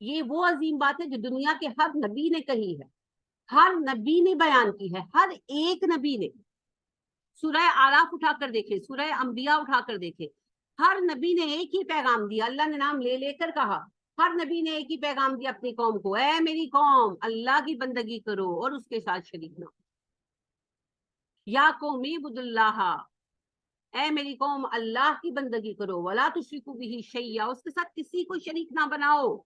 یہ وہ عظیم بات ہے جو دنیا کے ہر نبی نے کہی ہے، ہر نبی نے بیان کی ہے، ہر ایک نبی نے. سورہ آراف اٹھا کر دیکھے، سورہ انبیاء اٹھا کر دیکھے، ہر نبی نے ایک ہی پیغام دیا. اللہ نے نام لے لے کر کہا. ہر نبی نے ایک ہی پیغام دیا اپنی قوم کو، اے میری قوم اللہ کی بندگی کرو اور اس کے ساتھ شریک نہ ہو. یا قوم اعبدوا اللہ، اے میری قوم اللہ کی بندگی کرو، ولا تشرکوا بہ شیئا، اس کے ساتھ کسی کو شریک نہ بناؤ.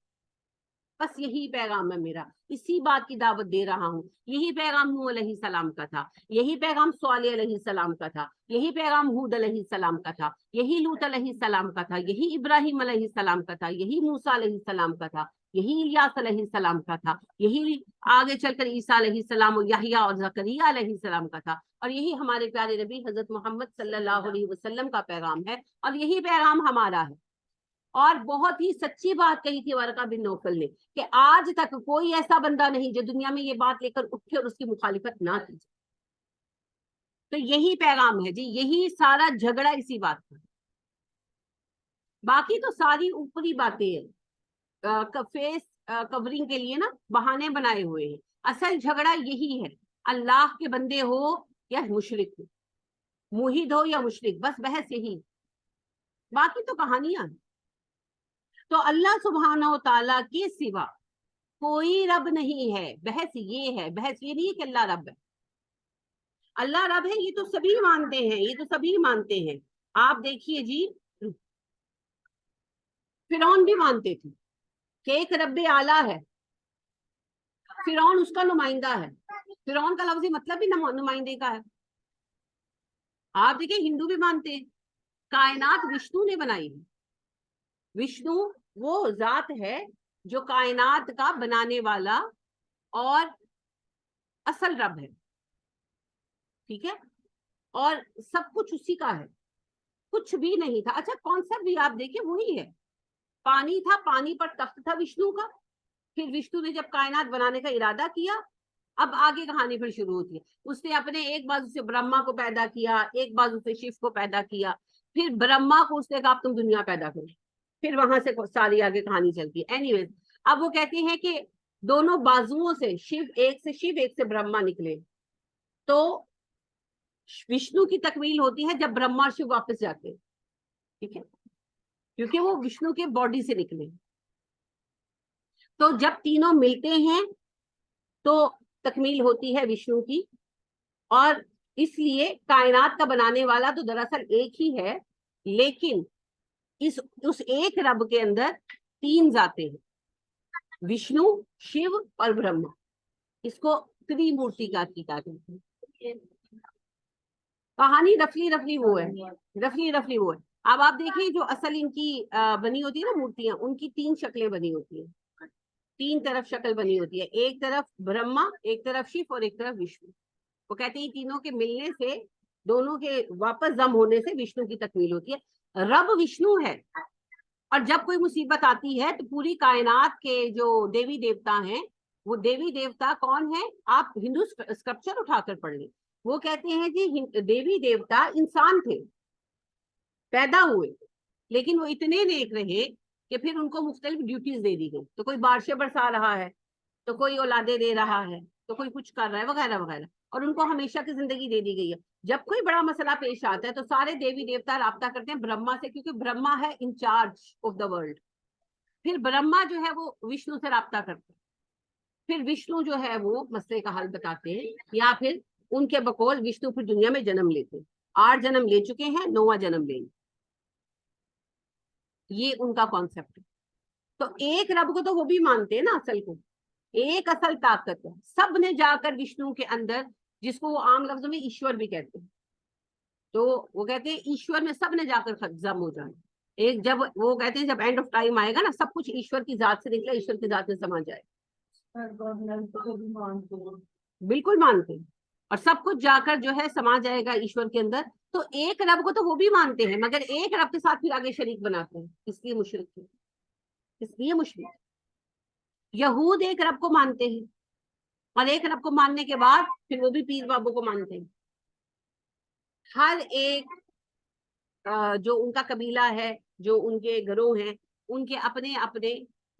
بس یہی پیغام ہے میرا، اسی بات کی دعوت دے رہا ہوں. یہی پیغام نوح علیہ السلام کا تھا، یہی پیغام صالح علیہ السلام کا تھا، یہی پیغام ہود علیہ السلام کا تھا، یہی لوط علیہ السلام کا تھا، یہی ابراہیم علیہ السلام کا تھا، یہی موسیٰ علیہ السلام کا تھا، یہی الیاس علیہ السلام کا تھا، یہی آگے چل کر عیسیٰ علیہ السلام اور یحییٰ اور زکریا علیہ السلام کا تھا، اور یہی ہمارے پیارے نبی حضرت محمد صلی اللہ علیہ وسلم کا پیغام ہے، اور یہی پیغام ہمارا ہے. اور بہت ہی سچی بات کہی تھی ورقہ بن نوفل نے کہ آج تک کوئی ایسا بندہ نہیں جو دنیا میں یہ بات لے کر اٹھے اور اس کی مخالفت نہ کی جائے. تو یہی پیغام ہے جی، یہی سارا جھگڑا اسی بات کا. باقی تو ساری اوپری باتیں ہیں، فیس کورنگ کے لیے نا بہانے بنائے ہوئے ہیں. اصل جھگڑا یہی ہے، اللہ کے بندے ہو یا مشرک ہو، موحد ہو یا مشرک، بس بحث یہی. باقی تو کہانیاں. تو اللہ سبحانہ و تعالیٰ کے سوا کوئی رب نہیں ہے. بحث یہ ہے، بحث یہ نہیں ہے کہ اللہ رب ہے. اللہ رب ہے یہ تو سبھی مانتے ہیں، یہ تو سبھی مانتے ہیں. آپ دیکھیے جی، فرعون بھی مانتے تھے کہ ایک رب اعلیٰ ہے، فرعون اس کا نمائندہ ہے. فرعون کا لفظی مطلب بھی نمائندے کا ہے. آپ دیکھیں ہندو بھی مانتے ہیں کائنات وشنو نے بنائی ہے. وشنو وہ ذات ہے جو کائنات کا بنانے والا اور اصل رب ہے. ٹھیک ہے، اور سب کچھ اسی کا ہے، کچھ بھی نہیں تھا. اچھا کانسیپٹ بھی آپ دیکھیں وہی ہے. پانی تھا، پانی پر تخت تھا وشنو کا. پھر وشنو نے جب کائنات بنانے کا ارادہ کیا، اب آگے کہانی پھر شروع ہوتی ہے. اس نے اپنے ایک بازو سے برہما کو پیدا کیا، ایک بازو سے شیو کو پیدا کیا. پھر برہما کو اس نے کہا تم دنیا پیدا کرو. پھر وہاں سے ساری آگے کہانی چلتی ہے. اینی ویز اب وہ کہتے ہیں کہ دونوں بازوؤں سے ایک سے شیو ایک سے برہما نکلے. تو وشنو کی تکمیل ہوتی ہے جب برہما اور شیو واپس جاتے ہیں. ٹھیک ہے، کیونکہ وہ وشنو کے باڈی سے نکلے. تو جب تینوں ملتے ہیں تو تکمیل ہوتی ہے وشنو کی. اور اس لیے کائنات کا بنانے والا تو دراصل ایک ہی ہے، لیکن اس ایک رب کے اندر تین ذاتیں ہیں، وشنو، شیو اور برہما. اس کو تری مورتی کا عقیدہ کہتے ہیں. کہانی رفلی وہ ہے، رفلی وہ ہے. اب آپ دیکھیں جو اصل ان کی بنی ہوتی ہے نا مورتیاں، ان کی تین شکلیں بنی ہوتی ہیں، تین طرف شکل بنی ہوتی ہے. ایک طرف برہما، ایک طرف شیو اور ایک طرف وشنو. وہ کہتے ہیں تینوں کے ملنے سے، دونوں کے واپس ضم ہونے سے وشنو کی تکمیل ہوتی ہے. رب وشنو ہے، اور جب کوئی مصیبت آتی ہے تو پوری کائنات کے جو دیوی دیوتا ہیں، وہ دیوی دیوتا کون ہیں؟ آپ ہندو اسکرپچر اٹھا کر پڑھ لیں. وہ کہتے ہیں جی دیوی دیوتا انسان تھے، پیدا ہوئے، لیکن وہ اتنے نیک رہے کہ پھر ان کو مختلف ڈیوٹیز دے دی گئی. تو کوئی بارشیں برسا رہا ہے، تو کوئی اولادیں دے رہا ہے، تو کوئی کچھ کر رہا ہے، وغیرہ وغیرہ. اور ان کو ہمیشہ کی زندگی دے دی گئی ہے. جب کوئی بڑا مسئلہ پیش آتا ہے تو سارے دیوی دیوتا رابطہ کرتے ہیں برہما سے، کیونکہ برہما ہے انچارج آف دا ورلڈ. پھر برہما جو ہے وہ وشنو سے رابطہ کرتے ہیں. پھر وشنو جو ہے وہ مسئلے کا حل بتاتے ہیں، یا پھر ان کے بقول وشنو پھر دنیا میں جنم لیتے ہیں. 8 جنم لے چکے ہیں، 9واں جنم لیں گے. یہ ان کا کانسیپٹ ہے. تو ایک رب کو تو وہ بھی مانتے ہیں نا، اصل کو ایک اصل طاقت ہے. سب نے جا کر وشنو کے اندر، جس کو وہ عام لفظوں میں ایشور بھی کہتے ہیں، تو وہ کہتے ہیں ایشور میں سب نے جا کر ضم ہو جائے. ایک جب وہ کہتے ہیں جب اینڈ آف ٹائم آئے گا نا، سب کچھ ایشور کی ذات سے نکلا، ایشور کی ذات میں سما جائے. بالکل مانتے ہیں، اور سب کچھ جا کر جو ہے سما جائے گا ایشور کے اندر. تو ایک رب کو تو وہ بھی مانتے ہیں، مگر ایک رب کے ساتھ پھر آگے شریک بناتے ہیں. اس لیے مشرک ہے، اس لیے مشرک. یہود ایک رب کو مانتے ہیں، اور ایک رب کو ماننے کے بعد پھر وہ بھی پیر بابوں کو مانتے ہیں. ہر ایک جو ان کا قبیلہ ہے، جو ان کے گروہ ہیں، ان کے اپنے اپنے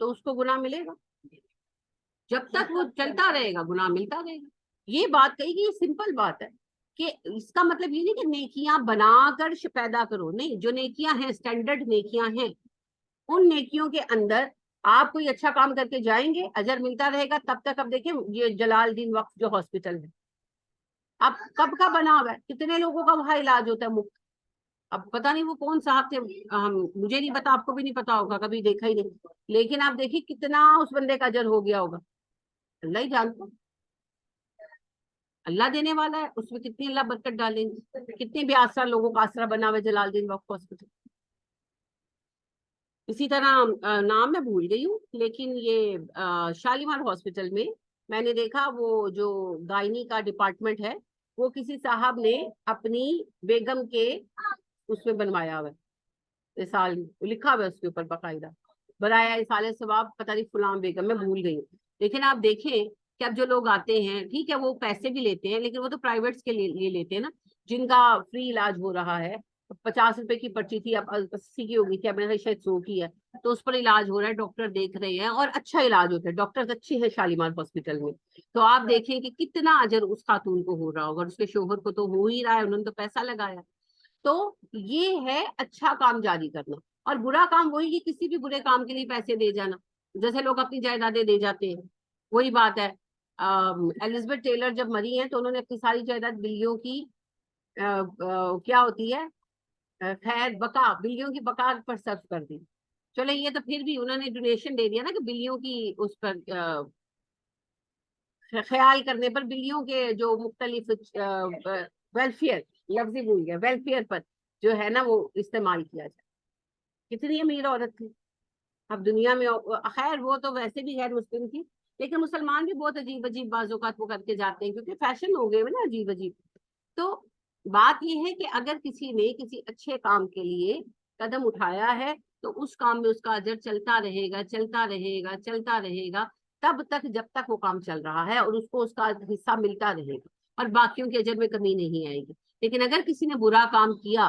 تو اس کو گناہ ملے گا. جب تک وہ چلتا رہے گا گناہ ملتا رہے گا. یہ بات کہی کہ یہ سمپل بات ہے کہ اس کا مطلب یہ نہیں کہ نیکیاں بنا کر پیدا کرو, نہیں, جو نیکیاں ہیں اسٹینڈرڈ نیکیاں ہیں, ان نیکیوں کے اندر آپ کوئی اچھا کام کر کے جائیں گے, اجر ملتا رہے گا تب تک. اب دیکھیں یہ جلال الدین وقف جو ہاسپٹل ہے, اب کب کا بنا ہوا ہے, کتنے لوگوں کا وہاں علاج ہوتا ہے مفت. اب پتہ نہیں وہ کون صاحب تھے, مجھے نہیں پتا, آپ کو بھی نہیں پتا ہوگا, کبھی دیکھا ہی نہیں, لیکن آپ دیکھیے کتنا اس بندے کا اجر ہو گیا ہوگا, اللہ ہی جانتا. اللہ دینے والا ہے, اس میں کتنی اللہ برکت ڈالیں گے, کتنے بھی آسرا لوگوں کا آسرا بنا ہوا جلال الدین وقف ہاسپٹل. اسی طرح نام میں بھول گئی ہوں, لیکن یہ شالیمار ہاسپٹل میں نے دیکھا وہ جو گائنی کا ڈپارٹمنٹ ہے وہ کسی صاحب نے اپنی بیگم کے اس میں بنوایا ہوا ہے, رسال لکھا ہوا ہے اس کے اوپر باقاعدہ, برایا رسالہ ثواب پتہ نہیں فلاں بیگم, میں بھول گئی ہوں. لیکن آپ دیکھیں کہ اب جو لوگ آتے ہیں, ٹھیک ہے وہ پیسے بھی لیتے ہیں, لیکن وہ تو پرائیویٹس کے لیے لیتے ہیں نا, جن کا فری علاج ہو رہا ہے. 50 روپے کی پرچی تھی, اب 80 کی ہوگی تھی, اب میرا شاید 100 کی ہے, تو اس پر علاج ہو رہا ہے, ڈاکٹر دیکھ رہے ہیں اور اچھا علاج ہوتا ہے, ڈاکٹر اچھے ہیں شالیمار ہاسپٹل میں. تو آپ دیکھیں کہ کتنا اجر اس خاتون کو ہو رہا ہوگا, اس کے شوہر کو تو ہو ہی رہا ہے, انہوں نے تو پیسہ لگایا. تو یہ ہے اچھا کام جاری کرنا. اور برا کام وہی کہ کسی بھی برے کام کے لیے پیسے دے جانا, جیسے لوگ اپنی جائیدادیں دے جاتے ہیں. وہی بات ہے, ایلزبتھ ٹیلر جب مری ہیں تو انہوں نے اپنی ساری جائیداد بلیوں کی کیا ہوتی ہے, خیر بقا, بلیوں کی بقا پر صرف کر دی. چلے یہ تو پھر بھی انہوں نے ڈونیشن دے دیا نا کہ بلیوں کی اس پر خیال کرنے پر, بلیوں کے جو مختلف ویلفیئر, لفظ بھول گیا, ویلفیئر پر جو ہے نا وہ استعمال کیا جائے. کتنی امیر عورت تھی. اب دنیا میں خیر وہ تو ویسے بھی غیر مسلم تھی, لیکن مسلمان بھی بہت عجیب عجیب بعض اوقات وہ کر کے جاتے ہیں, کیونکہ فیشن ہو گئے نا عجیب عجیب. تو بات یہ ہے کہ اگر کسی نے کسی اچھے کام کے لیے قدم اٹھایا ہے تو اس کام میں اس کا اجر چلتا رہے گا, چلتا رہے گا, چلتا رہے گا, تب تک جب تک وہ کام چل رہا ہے, اور اس کو اس کا حصہ ملتا رہے گا, اور باقیوں کے اجر میں کمی نہیں آئے گی. لیکن اگر کسی نے برا کام کیا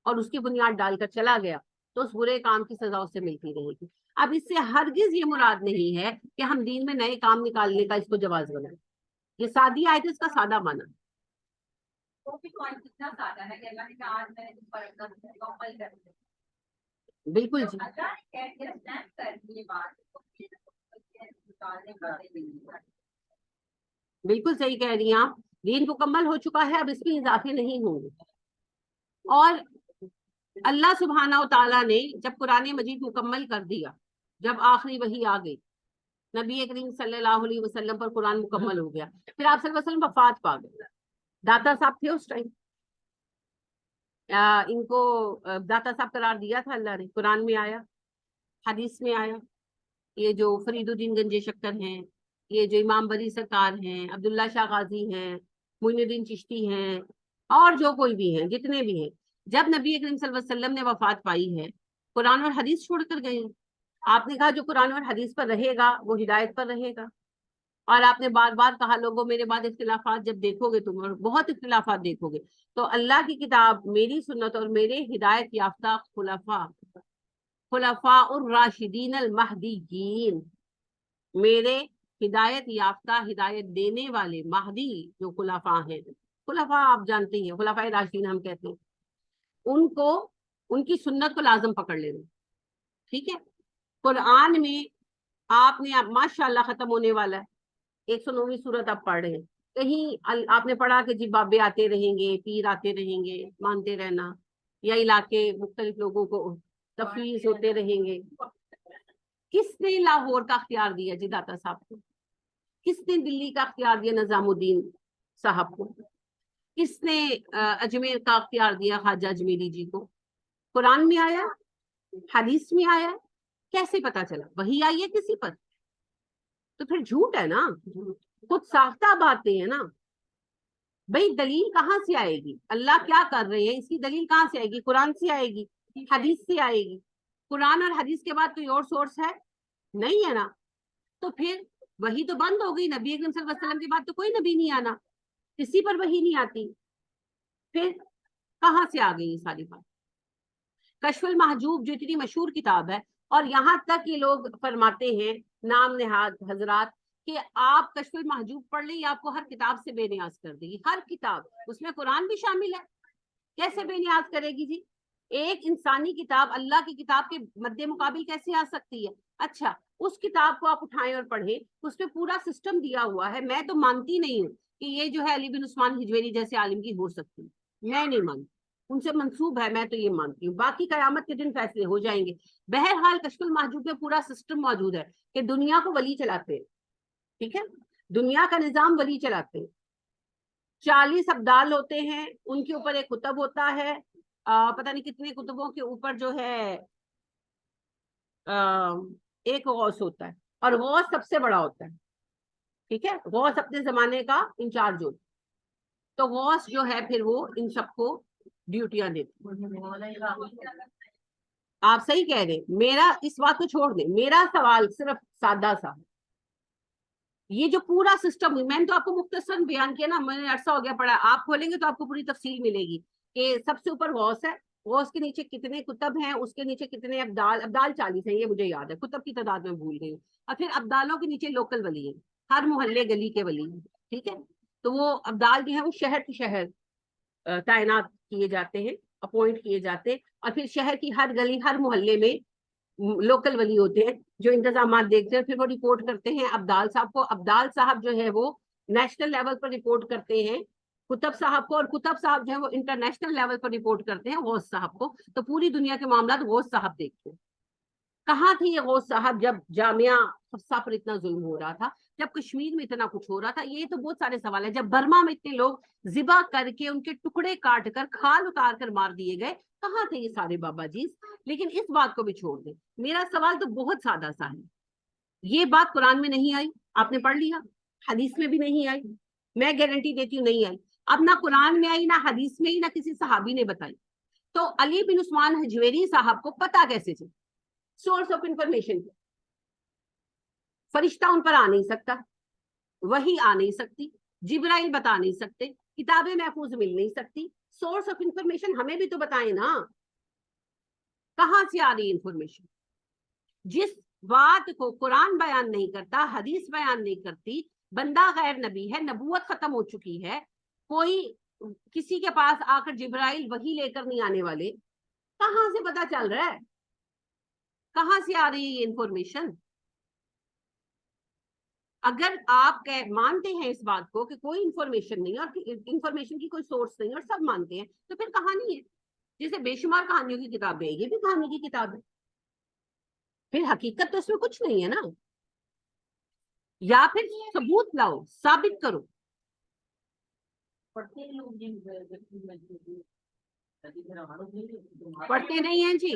اور اس کی بنیاد ڈال کر چلا گیا تو اس برے کام کی سزا اسے ملتی رہے گی. اب اس سے ہرگز یہ مراد نہیں ہے کہ ہم دین میں نئے کام نکالنے کا اس کو جواز بنائیں. یہ سادی آیت ہے, اس کا سادہ معنی. بالکل جی, بالکل صحیح کہہ رہی ہیں آپ. دین مکمل ہو چکا ہے, اب اس میں اضافے نہیں ہوں گے. اور اللہ سبحانہ و تعالیٰ نے جب قرآن مجید مکمل کر دیا, جب آخری وحی آ گئی, نبی کریم صلی اللہ علیہ وسلم پر قرآن مکمل ہو گیا, پھر آپ صلی اللہ علیہ وسلم وفات پا گئے. داتا صاحب تھے اس ٹائم, ان کو داتا صاحب قرار دیا تھا اللہ نے, قرآن میں آیا, حدیث میں آیا. یہ جو فرید الدین گنج شکر ہیں, یہ جو امام بری سرکار ہیں, عبداللہ شاہ غازی ہیں, معین الدین چشتی ہیں, اور جو کوئی بھی ہیں, جتنے بھی ہیں, جب نبی کریم صلی اللہ علیہ وسلم نے وفات پائی ہے, قرآن اور حدیث چھوڑ کر گئے ہیں. آپ نے کہا جو قرآن اور حدیث پر رہے گا وہ ہدایت پر رہے گا. اور آپ نے بار بار کہا لوگوں میرے بعد اختلافات جب دیکھو گے تم, اور بہت اختلافات دیکھو گے, تو اللہ کی کتاب, میری سنت اور میرے ہدایت یافتہ خلفاء الراشدین المہدیین, میرے ہدایت یافتہ, ہدایت دینے والے مہدی جو خلفاء ہیں, خلفاء آپ جانتے ہیں, خلفاء راشدین ہم کہتے ہیں, ان کو, ان کی سنت کو لازم پکڑ لینا. ٹھیک ہے, قرآن میں آپ نے ماشاءاللہ ختم ہونے والا ہے, 109ویں سورت آپ پڑھ رہے ہیں, کہیں آپ نے پڑھا کہ جی بابے آتے رہیں گے, پیر آتے رہیں گے, مانتے رہنا, یا علاقے مختلف لوگوں کو تفویض ہوتے رہیں گے. کس نے لاہور کا اختیار دیا جی داتا صاحب کو؟ کس نے دلی کا اختیار دیا نظام الدین صاحب کو؟ کس نے اجمیر کا اختیار دیا خواجہ اجمیری جی کو؟ قرآن میں آیا, حدیث میں آیا, کیسے پتا چلا؟ وہی آئی ہے کسی پر؟ تو پھر جھوٹ ہے نا, خود ساختہ باتیں ہیں نا. بھئی دلیل کہاں سے آئے گی؟ اللہ کیا کر رہے ہیں اس کی دلیل کہاں سے آئے گی؟ قرآن سے آئے گی, حدیث سے آئے گی. قرآن اور حدیث کے بعد کوئی اور سورس ہے؟ نہیں ہے نا. تو پھر وہی تو بند ہو گئی. نبی اکرم صلی اللہ علیہ وسلم کے بعد تو کوئی نبی نہیں آنا, کسی پر وہی نہیں آتی, پھر کہاں سے آ گئی یہ ساری بات؟ کشف المحجوب جو اتنی مشہور کتاب ہے, اور یہاں تک یہ لوگ فرماتے ہیں نام نہاد حضرات کہ آپ کشف المحجوب پڑھ لیں، یہ آپ کو ہر کتاب سے بے نیاز کر دے گی، ہر کتاب، اس میں قرآن بھی شامل ہے۔ کیسے بے نیاز کرے گی جی؟ ایک انسانی کتاب اللہ کی کتاب کے مد مقابل کیسے آ سکتی ہے؟ اچھا اس کتاب کو آپ اٹھائیں اور پڑھیں، اس پہ پورا سسٹم دیا ہوا ہے۔ میں تو مانتی نہیں ہوں کہ یہ جو ہے علی بن عثمان ہجویری جیسے عالم کی ہو سکتی، میں نہیں مانتی، ان سے منسوب ہے، میں تو یہ مانتی ہوں۔ باقی قیامت کے دن فیصلے ہو جائیں گے۔ بہرحال کشف المحجوب میں پورا سسٹم موجود ہے کہ دنیا کو ولی چلاتے ہیں، ٹھیک ہے، دنیا کا نظام ولی چلاتے ہیں۔ 40 ابدال ہوتے ہیں، ان کے اوپر ایک کتب ہوتا ہے، پتہ نہیں کتنے کتبوں کے اوپر جو ہے ایک غوث ہوتا ہے، اور غوث سب سے بڑا ہوتا ہے، ٹھیک ہے، غوث اپنے زمانے کا انچارج ہوتا ہے۔ تو غوث جو ہے پھر وہ ان سب کو ڈیوٹیاں دیتے۔ آپ صحیح کہہ رہے، میرا اس بات کو چھوڑ دیں، میرا سوال صرف سادہ سا، یہ جو پورا سسٹم، میں نے تو آپ کو مختصر بیان کیا نا، میں نے عرصہ ہو گیا پڑھا، آپ کھولیں گے تو آپ کو پوری تفصیل ملے گی کہ سب سے اوپر غوث ہے، غوث کے نیچے کتنے کتب ہیں، اس کے نیچے کتنے ابدال، ابدال 40 ہیں، یہ مجھے یاد ہے، کتب کی تعداد میں بھول گئی ہوں، اور پھر ابدالوں کے نیچے لوکل ولی ہیں، ہر محلے گلی کے ولی ہیں، ٹھیک ہے۔ تو وہ ابدال جو ہیں وہ شہر کی شہر تعینات کیے جاتے ہیں، اپوائنٹ کیے جاتے ہیں، اور پھر شہر کی ہر گلی ہر محلے میں لوکل ولی ہوتے ہیں جو انتظامات دیکھتے ہیں، پھر وہ رپورٹ کرتے ہیں ابدال صاحب کو۔ ابدال صاحب جو ہے وہ نیشنل لیول پر رپورٹ کرتے ہیں کتب صاحب کو، اور کتب صاحب جو ہے وہ انٹرنیشنل لیول پر رپورٹ کرتے ہیں غوث صاحب کو۔ تو پوری دنیا کے معاملات غوث صاحب دیکھتے ہیں۔ کہاں تھے یہ غوث صاحب جب جامعہ حفصہ پر اتنا ظلم ہو رہا تھا، جب کشمیر میں اتنا کچھ ہو رہا تھا؟ یہ تو بہت سارے سوال ہیں۔ جب برما میں اتنے لوگ ذبح کر کے ان کے ٹکڑے کاٹ کر کھال اتار کر مار دیے گئے، کہاں تھے یہ سارے بابا جی؟ لیکن اس بات کو بھی چھوڑ دیں، میرا سوال تو بہت سادہ سا ہے، یہ بات قرآن میں نہیں آئی، آپ نے پڑھ لیا، حدیث میں بھی نہیں آئی، میں گارنٹی دیتی ہوں نہیں آئی، اب نہ قرآن میں آئی، نہ حدیث میں آئی، نہ کسی صحابی نے بتائی۔ تو علی بن عثمان حجویری صاحب کو پتا کیسے چلا؟ سورس آف انفارمیشن، فرشتہ ان پر آ نہیں سکتا، وہی آ نہیں سکتی، جبرائیل بتا نہیں سکتے، کتابیں محفوظ مل نہیں سکتی، سورس آف انفارمیشن ہمیں بھی تو بتائیں نا، کہاں سے آ رہی انفارمیشن؟ جس بات کو قرآن بیان نہیں کرتا، حدیث بیان نہیں کرتی، بندہ غیر نبی ہے، نبوت ختم ہو چکی ہے، کوئی کسی کے پاس آ کر جبرائیل وہی لے کر نہیں آنے والے، کہاں سے پتا چل رہا ہے؟ کہاں سے آ رہی ہے یہ انفارمیشن؟ اگر آپ مانتے ہیں اس بات کو کہ کوئی انفارمیشن نہیں اور انفارمیشن کی کوئی سورس نہیں اور سب مانتے ہیں، تو پھر کہانی ہے، جیسے بے شمار کہانیوں کی کتاب ہے، یہ بھی کہانی کی کتاب ہے، پھر حقیقت تو اس میں کچھ نہیں ہے نا، یا پھر ثبوت لاؤ، ثابت کرو۔ پڑھتے نہیں ہیں جی،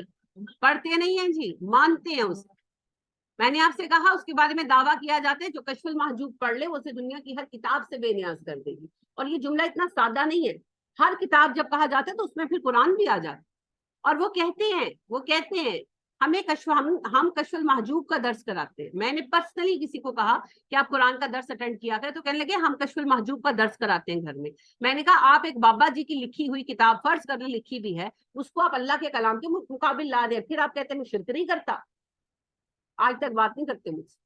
پڑھتے نہیں ہیں جی، مانتے ہیں اس، میں نے آپ سے کہا اس کے بارے میں دعویٰ کیا جاتا ہے جو کشف المحجوب پڑھ لے وہ اسے دنیا کی ہر کتاب سے بے نیاز کر دے گی، اور یہ جملہ اتنا سادہ نہیں ہے، ہر کتاب جب کہا جاتا ہے تو اس میں پھر قرآن بھی آ جاتا ہے، اور وہ کہتے ہیں ہمیں ہم کشف المحجوب کا درس کراتے ہیں۔ میں نے پرسنلی کسی کو کہا کہ آپ قرآن کا درس اٹینڈ کیا کریں، تو کہنے لگے ہم کشف المحجوب کا درس کراتے ہیں گھر میں۔ میں نے کہا آپ ایک بابا جی کی لکھی ہوئی کتاب، فرض کر لیں لکھی بھی ہے، اس کو آپ اللہ کے کلام کے مقابل لا دیں، پھر آپ کہتے ہیں میں شرک نہیں کرتا؟ آج تک بات نہیں کرتے مجھ سے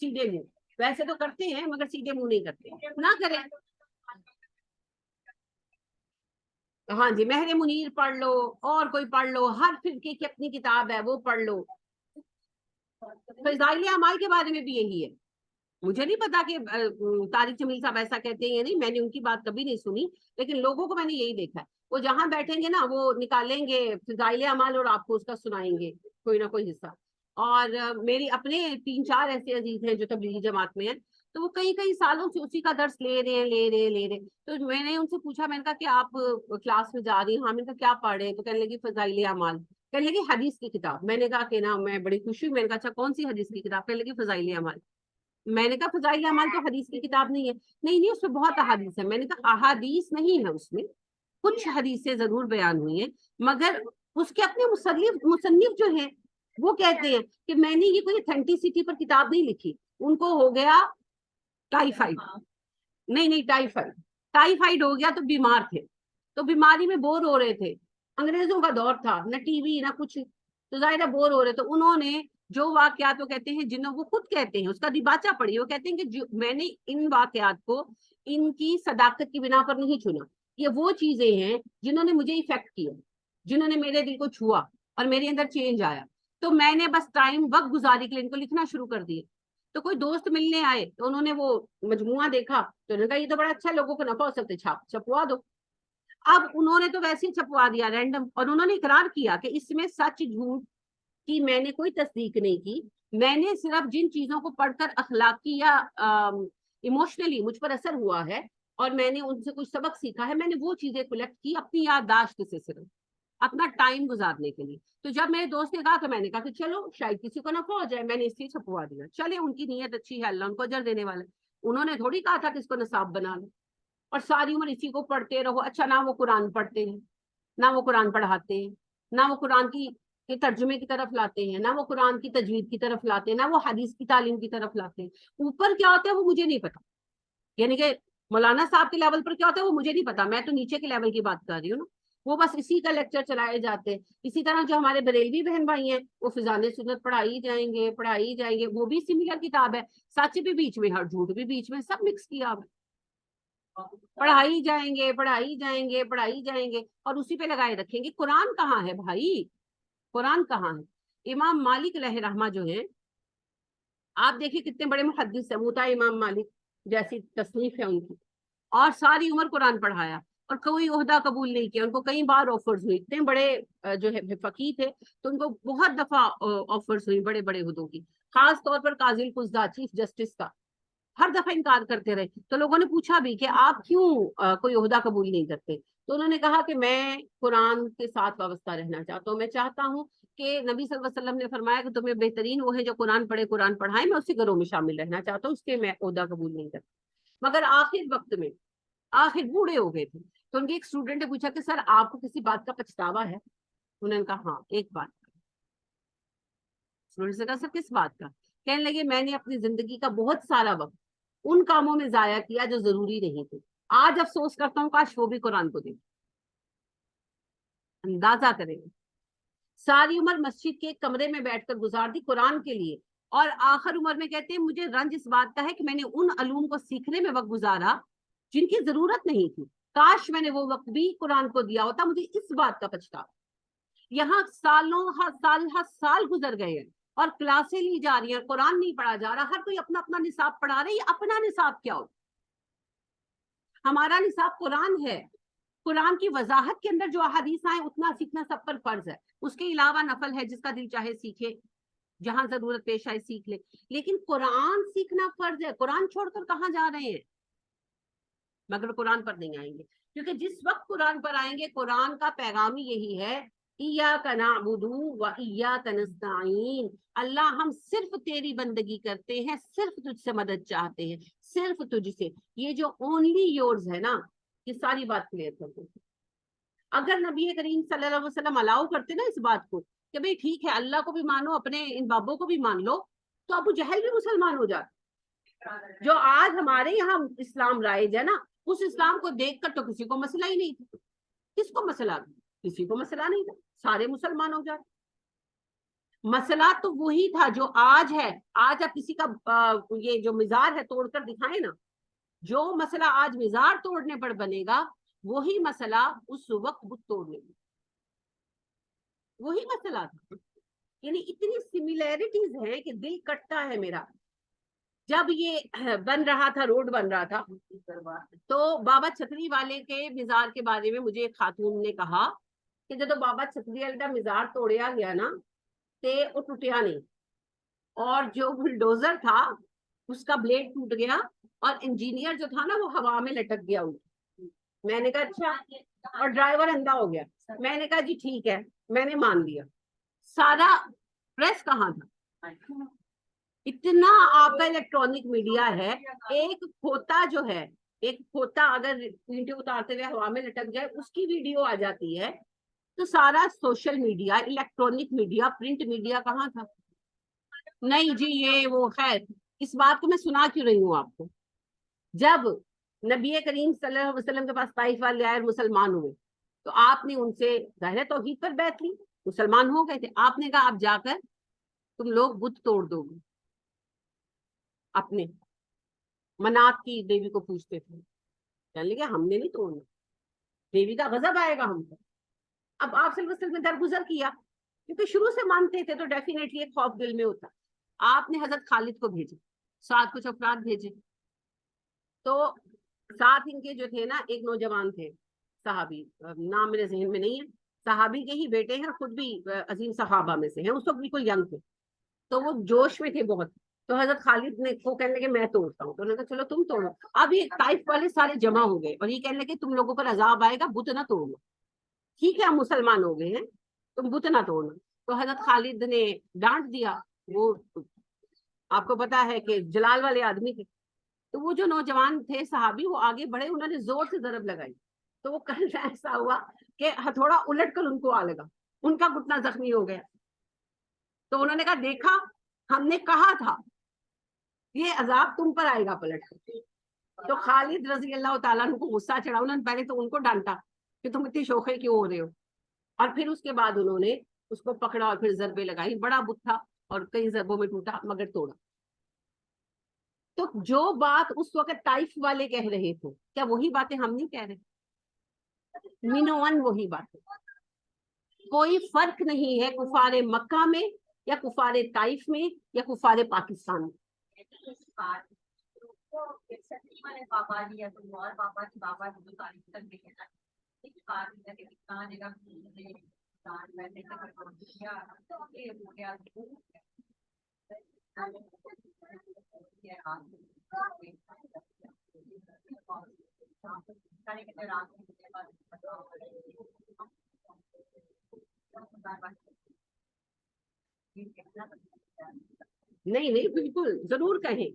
سیدھے منہ، ویسے تو کرتے ہیں مگر سیدھے منہ نہیں کرتے، نہ کریں۔ ہاں جی، مہر منیر پڑھ لو، اور کوئی پڑھ لو، ہر فرقے کی اپنی کتاب ہے وہ پڑھ لو۔ فضائل اعمال کے بارے میں بھی یہی ہے، مجھے نہیں پتا کہ طارق جمیل صاحب ایسا کہتے ہیں یا نہیں، میں نے ان کی بات کبھی نہیں سنی، لیکن لوگوں کو میں نے یہی دیکھا ہے، وہ جہاں بیٹھیں گے نا وہ نکالیں گے فضائل اعمال اور آپ کو اس کا سنائیں گے کوئی نہ کوئی حصہ۔ اور میری اپنے 3-4 ایسے عزیز ہیں جو تبلیغی جماعت میں ہیں، تو وہ کئی سالوں سے اسی کا درس لے رہے ہیں۔ تو میں نے ان سے پوچھا، میں نے کہا کہ آپ کلاس میں جا رہی ہیں؟ ہاں۔ میں نے کہا کیا پڑھ رہے ہیں؟ تو کہنے لگی فضائل اعمال، کہنے لگی حدیث کی کتاب۔ میں نے کہا کہ نا میں بڑی خوشی ہوئی، میں نے کہا اچھا کون سی حدیث کی کتاب؟ کہنے لگی فضائل اعمال۔ میں نے کہا فضائل اعمال تو حدیث کی کتاب نہیں ہے۔ نہیں اس میں بہت احادیث ہے۔ میں نے کہا احادیث نہیں ہے اس میں، کچھ حدیثیں ضرور بیان ہوئی ہیں، مگر اس کے اپنے مصنف جو ہیں وہ کہتے ہیں کہ میں نے یہ کوئی اتھینٹسٹی پر کتاب نہیں لکھی، ان کو ہو گیا ٹائیفائڈ، نہیں ٹائیفائڈ ہو گیا، تو بیمار تھے، تو بیماری میں بور ہو رہے تھے، انگریزوں کا دور تھا، نہ ٹی وی نہ کچھ، تو ظاہر بور ہو رہے. تو انہوں نے جو واقعات وہ کہتے ہیں جنہوں وہ خود کہتے ہیں, اس کا دیباچہ پڑھی, وہ کہتے ہیں کہ میں نے ان واقعات کو ان کی صداقت کی بنا پر نہیں چنا, یہ وہ چیزیں ہیں جنہوں نے مجھے افیکٹ کیا, جنہوں نے میرے دل کو چھوا اور میرے اندر چینج آیا. تو میں نے بس ٹائم وقت گزاری کے لیے ان کو لکھنا شروع کر دیا. تو کوئی دوست ملنے آئے تو انہوں نے وہ مجموعہ دیکھا تو انہوں نے کہا یہ تو بڑا اچھا, لوگوں کو نفع ہو سکتا ہے, چھپوا دو. اب انہوں نے تو ویسے ہی چھپوا دیا رینڈم, اور انہوں نے اقرار کیا کہ اس میں سچ جھوٹ کی میں نے کوئی تصدیق نہیں کی, میں نے صرف جن چیزوں کو پڑھ کر اخلاقی یا ایموشنلی مجھ پر اثر ہوا ہے اور میں نے ان سے کچھ سبق سیکھا ہے, میں نے وہ چیزیں کلیکٹ کی اپنی یادداشت سے صرف اپنا ٹائم گزارنے کے لیے. تو جب میرے دوست نے کہا تو میں نے کہا کہ چلو شاید کسی کو نفع ہو جائے, میں نے اس لیے چھپوا دیا. چلے ان کی نیت اچھی ہے, اللہ ان کو اجر دینے والا ہے. انہوں نے تھوڑی کہا تھا کہ اس کو نصاب بنا لو اور ساری عمر اسی کو پڑھتے رہو. اچھا, نہ وہ قرآن پڑھتے ہیں, نہ وہ قرآن پڑھاتے ہیں, نہ وہ قرآن کی ترجمے کی طرف لاتے ہیں, نہ وہ قرآن کی تجوید کی طرف لاتے ہیں, نہ وہ حدیث کی تعلیم کی طرف لاتے ہیں. اوپر کیا ہوتا ہے وہ مجھے نہیں پتا, یعنی کہ مولانا صاحب کے لیول پر کیا ہوتا ہے وہ مجھے نہیں پتا, میں تو نیچے کے لیول کی بات کر رہی ہوں نا. وہ بس اسی کا لیکچر چلائے جاتے ہیں. اسی طرح جو ہمارے بریلوی بہن بھائی ہیں وہ فضان سنت پڑھائی جائیں گے, وہ بھی سملر کتاب ہے, سچ بھی بیچ میں, ہر جھوٹ بھی بیچ میں, سب مکس کیا ہوا, پڑھائی جائیں گے اور اسی پہ لگائے رکھیں گے. قرآن کہاں ہے بھائی, قرآن کہاں ہے؟ امام مالک علیہ رحمہ جو ہیں, آپ دیکھیں کتنے بڑے محدث ہیں, موطا امام مالک جیسی تصنیف ہے ان کی, اور ساری عمر قرآن پڑھایا اور کوئی عہدہ قبول نہیں کیا. ان کو کئی بار آفرز ہوئی, اتنے بڑے جو ہے فقیہ تھے تو ان کو بہت دفعہ آفرز ہوئی بڑے بڑے عہدوں کی, خاص طور پر قاضی القضاۃ چیف جسٹس کا, ہر دفعہ انکار کرتے رہے. تو لوگوں نے پوچھا بھی کہ آپ کیوں کوئی عہدہ قبول نہیں کرتے؟ تو انہوں نے کہا کہ میں قرآن کے ساتھ وابستہ رہنا چاہتا ہوں, میں چاہتا ہوں کہ نبی صلی اللہ علیہ وسلم نے فرمایا کہ تمہیں بہترین وہ ہے جو قرآن پڑھے قرآن پڑھائے, میں اسی گروہ میں شامل رہنا چاہتا ہوں, اس کے میں عہدہ قبول نہیں کرتا. مگر آخر وقت میں, آخر بوڑھے ہو گئے تھے, تو ان کے ایک اسٹوڈنٹ نے پوچھا کہ سر آپ کو کسی بات کا پچھتاوا ہے؟ انہوں نے کہا ہاں ایک بات کا. اسٹوڈنٹ سے کہا سر کس بات کا؟ کہنے لگے میں نے اپنی زندگی کا بہت سارا وقت ان کاموں میں ضائع کیا جو ضروری نہیں تھے, آج افسوس کرتا ہوں کاش وہ بھی قرآن کو دے. اندازہ کریں, ساری عمر مسجد کے ایک کمرے میں بیٹھ کر گزار دی قرآن کے لیے, اور آخر عمر میں کہتے ہیں مجھے رنج اس بات کا ہے کہ میں نے ان علوم کو سیکھنے میں وقت گزارا جن کی ضرورت نہیں تھی, کاش میں نے وہ وقت بھی قرآن کو دیا ہوتا, مجھے اس بات کا پچھتاوا. یہاں سالوں سال گزر گئے ہیں اور کلاسیں لی جا رہی ہیں, قرآن نہیں پڑھا جا رہا, ہر کوئی اپنا اپنا نصاب پڑھا رہا ہے. یہ اپنا نصاب کیا ہو, ہمارا نصاب قرآن ہے. قرآن کی وضاحت کے اندر جو احادیث آئیں اتنا سیکھنا سب پر فرض ہے, اس کے علاوہ نفل ہے, جس کا دل چاہے سیکھے, جہاں ضرورت پیش آئے سیکھ لے. لیکن قرآن سیکھنا فرض ہے. قرآن چھوڑ کر کہاں جا رہے ہیں؟ مگر قرآن پر نہیں آئیں گے, کیونکہ جس وقت قرآن پر آئیں گے قرآن کا پیغام یہی ہے ایاک نعبد و ایاک نستعین, اللہ ہم صرف تیری بندگی کرتے ہیں, صرف تجھ سے مدد چاہتے ہیں, صرف تجھ سے. یہ جو اونلی یورز ہے نا, یہ ساری بات کلیئر کر دیں. اگر نبی کریم صلی اللہ علیہ وسلم الاؤ کرتے نا اس بات کو کہ بھئی ٹھیک ہے اللہ کو بھی مانو, اپنے ان بابوں کو بھی مان لو, تو ابو جہل بھی مسلمان ہو جاتے. جو آج ہمارے یہاں اسلام رائج ہے نا, اس اسلام کو دیکھ کر تو کسی کو مسئلہ ہی نہیں تھا. کس کو مسئلہ تھا؟ کسی کو مسئلہ نہیں تھا, سارے مسلمان ہو جاتے. مسئلہ تو وہی تھا جو آج ہے. آج آپ کسی کا یہ جو مزار ہے توڑ کر دکھائیں نا, جو مسئلہ آج مزار توڑنے پر بنے گا وہی مسئلہ اس وقت بت توڑنے میں, وہی مسئلہ تھا. یعنی اتنی سملیرٹیز ہیں کہ دل کٹتا ہے میرا. جب یہ بن رہا تھا, روڈ بن رہا تھا, تو بابا چھتری والے کے مزار کے بارے میں مجھے ایک خاتون نے کہا کہ جب بابا چھتری والے کا مزار توڑیا گیا نا تے وہ ٹوٹیا نہیں, اور جو بلڈوزر تھا اس کا بلیڈ ٹوٹ گیا اور انجینئر جو تھا نا وہ ہوا میں لٹک گیا. میں نے کہا اچھا, اور ڈرائیور اندھا ہو گیا. میں نے کہا جی ٹھیک ہے, میں نے مان لیا. سارا پریس کہاں تھا؟ اتنا آپ کا الیکٹرانک میڈیا ہے. ایک کھوتا جو ہے, ایک کھوتا اگر ویڈیو اتارتے ہوئے ہوا میں لٹک جائے اس کی ویڈیو آ جاتی ہے, تو سارا social media, electronic media, print media کہاں تھا؟ نہیں جی یہ وہ. خیر اس بات کو میں سنا کیوں رہی ہوں آپ کو, جب نبی کریم صلی اللہ علیہ وسلم کے پاس طائف والے آئے اور مسلمان ہوئے تو آپ نے ان سے ظاہر توحید پر بیعت لی, مسلمان ہو گئے تھے. آپ نے کہا اب جا کر تم لوگ بت توڑ دو گے. اپنے منات کی دیوی کو پوچھتے تھے, کہنے لگے ہم نے نہیں توڑنا, دیوی کا غضب آئے گا ہم پر. اب آپ صلی اللہ علیہ وسلم نے درگزر کیا, کیونکہ شروع سے مانتے تھے تو ڈیفینیٹلی ایک خوف دل میں ہوتا. آپ نے حضرت خالد کو بھیجے, ساتھ کچھ افراد بھیجے. تو ساتھ ان کے جو تھے نا, ایک نوجوان تھے صحابی, نام میرے ذہن میں نہیں ہے, صحابی کے ہی بیٹے ہیں, خود بھی عظیم صحابہ میں سے ہیں, اس وقت بالکل ینگ تھے. تو وہ جوش میں تھے بہت. تو حضرت خالد نے کو کہنے لگے میں توڑتا ہوں. تو انہوں نے کہا چلو تم توڑو. اب یہ طائف والے سارے جمع ہو گئے اور یہ کہنے لگے تم لوگوں پر عذاب آئے گا, بت نہ توڑنا. ٹھیک ہے ہم مسلمان ہو گئے ہیں, تم بت نہ توڑنا. تو حضرت خالد نے ڈانٹ دیا. وہ آپ کو پتا ہے کہ جلال والے آدمی تھے. تو وہ جو نوجوان تھے صحابی, وہ آگے بڑھے, انہوں نے زور سے ضرب لگائی. تو وہ کل ایسا ہوا کہ ہتھوڑا الٹ کر ان کو آ لگا, ان کا گھٹنا زخمی ہو گیا. تو انہوں نے کہا دیکھا ہم نے کہا تھا یہ عذاب تم پر آئے گا پلٹ کر. تو خالد رضی اللہ تعالیٰ عنہ کو غصہ چڑھا. انہوں نے پہلے تو ان کو ڈانٹا کہ تم اتنی شوخے کیوں ہو رہے ہو, اور پھر اس کے بعد انہوں نے اس کو پکڑا اور پھر ضربے لگائی. بڑا بت تھا اور کئی ضربوں میں ٹوٹا مگر توڑا. تو جو بات اس وقت طائف والے کہہ رہے تھے, کیا وہی باتیں ہم نہیں کہہ رہے؟ مینوان وہی بات ہے. کوئی فرق نہیں ہے کفار مکہ میں یا کفار طائف میں یا کفار پاکستان میں. نہیں نہیں بالکل ضرور کہیں.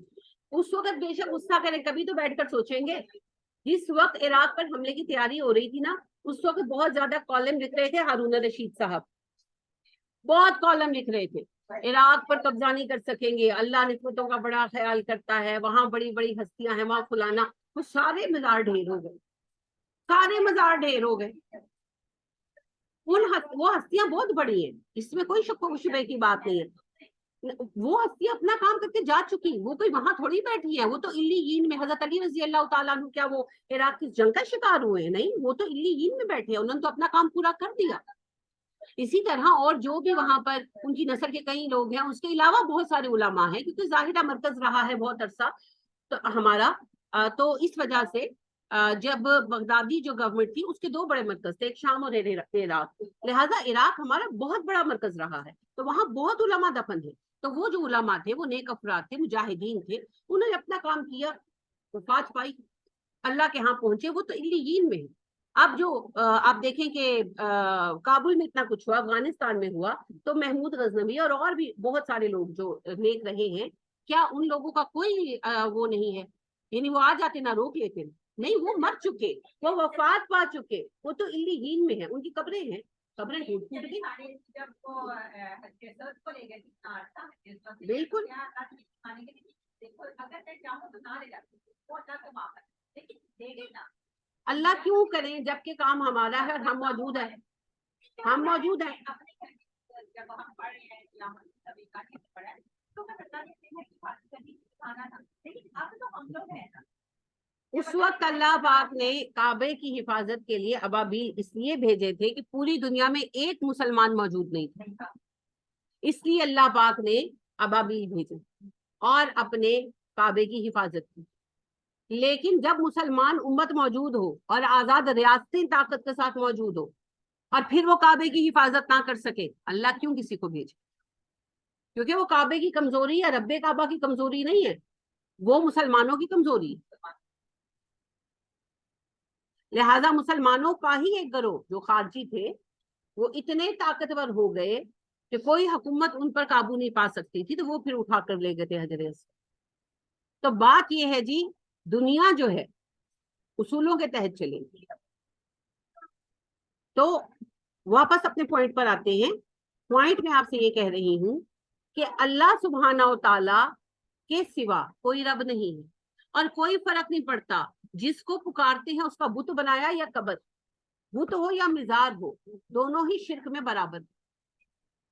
اس وقت بے شک غصہ کریں, کبھی تو بیٹھ کر سوچیں گے. جس وقت عراق پر حملے کی تیاری ہو رہی تھی نا, اس وقت بہت زیادہ کالم لکھ رہے تھے ہارون رشید صاحب, بہت کالم لکھ رہے تھے عراق پر قبضہ نہیں کر سکیں گے, اللہ نسبتوں کا بڑا خیال کرتا ہے, وہاں بڑی بڑی ہستیاں ہیں, وہاں فلانا. وہ سارے مزار ڈھیر ہو گئے, سارے مزار ڈھیر ہو گئے. وہ ہستیاں بہت بڑی ہیں, اس میں کوئی شک و شبے کی بات نہیں ہے. وہ ہستیاں اپنا کام کر کے جا چکی, وہ کوئی وہاں تھوڑی بیٹھی ہے. وہ تو علیین میں, حضرت علی رضی اللہ تعالیٰ عنہ کیا وہ عراق کی جنگ کا شکار ہوئے ہیں؟ نہیں, وہ تو علیین میں بیٹھے ہیں, انہوں نے تو اپنا کام پورا کر دیا. اسی طرح اور جو بھی وہاں پر ان کی نسل کے کئی لوگ ہیں, اس کے علاوہ بہت سارے علماء ہیں, کیونکہ ظاہرہ مرکز رہا ہے بہت عرصہ تو ہمارا. تو اس وجہ سے جب بغدادی جو گورنمنٹ تھی, اس کے دو بڑے مرکز تھے, ایک شام اور عراق. لہٰذا عراق ہمارا بہت بڑا مرکز رہا ہے, تو وہاں بہت علماء دفن ہیں. تو وہ جو علماء تھے وہ نیک افراد تھے, مجاہدین تھے, انہوں نے اپنا کام کیا, وفات پائی, اللہ کے ہاں پہنچے. وہ تو علیین میں. اب جو آپ دیکھیں کہ کابل میں اتنا کچھ ہوا, افغانستان میں ہوا, تو محمود غزنوی اور بھی بہت سارے لوگ جو نیک رہے ہیں, کیا ان لوگوں کا کوئی وہ نہیں ہے؟ یعنی وہ آ جاتے نہ روک لیتے؟ نہیں, وہ مر چکے, وہ وفات پا چکے, وہ تو علیین میں ہیں, ان کی قبریں ہیں, قبریں ٹوٹ گئی. بالکل اللہ کیوں کریں جبکہ کام ہمارا ہے اور ہم موجود ہیں, ہم موجود ہیں. اس وقت اللہ پاک نے کعبے کی حفاظت کے لیے ابابیل اس لیے بھیجے تھے کہ پوری دنیا میں ایک مسلمان موجود نہیں تھا, اس لیے اللہ پاک نے ابابیل بھیجے اور اپنے کعبے کی حفاظت کی. لیکن جب مسلمان امت موجود ہو اور آزاد ریاستیں طاقت کے ساتھ موجود ہو اور پھر وہ کعبے کی حفاظت نہ کر سکے, اللہ کیوں کسی کو بھیجے؟ کیونکہ وہ کعبے کی کمزوری ہے, رب کعبہ کی کمزوری نہیں ہے, وہ مسلمانوں کی کمزوری ہے. لہذا مسلمانوں کا ہی ایک گروہ جو خارجی تھے, وہ اتنے طاقتور ہو گئے کہ کوئی حکومت ان پر قابو نہیں پا سکتی تھی, تو وہ پھر اٹھا کر لے گئے تھے حجر اسود. تو بات یہ ہے جی, دنیا جو ہے اصولوں کے تحت چلے گی. تو واپس اپنے پوائنٹ پر آتے ہیں. پوائنٹ میں آپ سے یہ کہہ رہی ہوں کہ اللہ سبحانہ و تعالی کے سوا کوئی رب نہیں ہے, اور کوئی فرق نہیں پڑتا جس کو پکارتے ہیں اس کا بت بنایا یا قبر, بت ہو یا مزار ہو, دونوں ہی شرک میں برابر.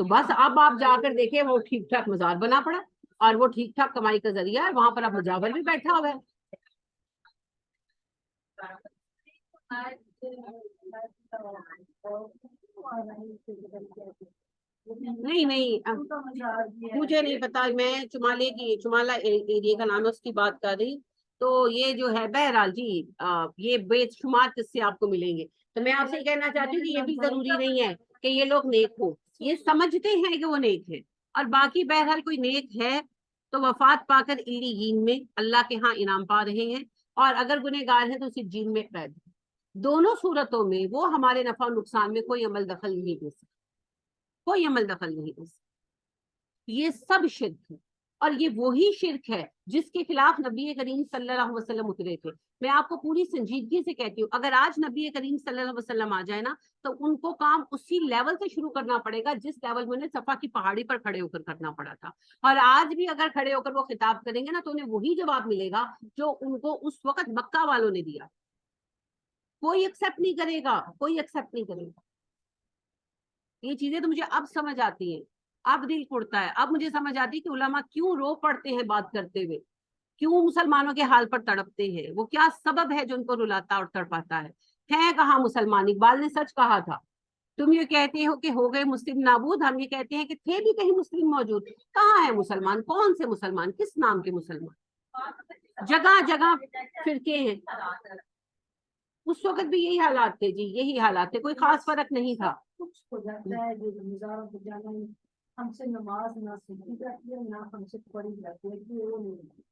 تو بس اب آپ جا کر دیکھیں وہ ٹھیک ٹھاک مزار بنا پڑا اور وہ ٹھیک ٹھاک کمائی کا ذریعہ ہے، وہاں پر اب مجاور بھی بیٹھا ہوا ہے. نہیں نہیں مجھے نہیں پتا، میں چمالہ ایریا کا نام ہے اس کی بات کر رہی. تو یہ جو ہے بہرحال جی یہ بے شمار قصے آپ کو ملیں گے. تو میں آپ سے کہنا چاہتی ہوں کہ یہ بھی ضروری نہیں ہے کہ یہ لوگ نیک ہو، یہ سمجھتے ہیں کہ وہ نیک ہے. اور باقی بہرحال کوئی نیک ہے تو وفات پا کر علیین میں اللہ کے ہاں انعام پا رہے ہیں، اور اگر گنہگار ہیں تو صرف جین میں قید. دونوں صورتوں میں وہ ہمارے نفع و نقصان میں کوئی عمل دخل نہیں دے سکتے، کوئی عمل دخل نہیں دے سکتے. یہ سب شرک ہے، اور یہ وہی شرک ہے جس کے خلاف نبی کریم صلی اللہ علیہ وسلم اترے تھے. میں آپ کو پوری سنجیدگی سے کہتی ہوں، اگر آج نبی کریم صلی اللہ علیہ وسلم آ جائے نا تو ان کو کام اسی لیول سے شروع کرنا پڑے گا جس لیول میں انہیں صفا کی پہاڑی پر کھڑے ہو کر کرنا پڑا تھا. اور آج بھی اگر کھڑے ہو کر وہ خطاب کریں گے نا تو انہیں وہی جواب ملے گا جو ان کو اس وقت مکہ والوں نے دیا. کوئی ایکسپٹ نہیں کرے گا، کوئی ایکسپٹ نہیں کرے گا. یہ چیزیں تو مجھے اب سمجھ آتی ہیں، اب دل اڑتا ہے، اب مجھے سمجھ آتی ہے کہ علماء کیوں رو پڑتے ہیں بات کرتے ہوئے، کیوں مسلمانوں کے حال پر تڑپتے ہیں، وہ کیا سبب ہے جو ان کو رلاتا اور تڑپاتا ہے. کہاں مسلمان؟ اقبال نے سچ کہا تھا. تم یہ کہتے ہو کہ ہو گئے مسلم نابود، ہم یہ کہتے ہیں کہ تھے بھی کہیں مسلم موجود. کہاں ہے مسلمان؟ کون سے مسلمان؟ کس نام کے مسلمان؟ جگہ جگہ فرقے ہیں. اس وقت بھی یہی حالات تھے جی، یہی حالات تھے، کوئی خاص فرق نہیں تھا. کچھ ہو جاتا ہے جو مزاروں کو جانا ہم سے نماز نہ سیکھی جاتی ہے نہ ہم سے پڑھی جاتی ہے.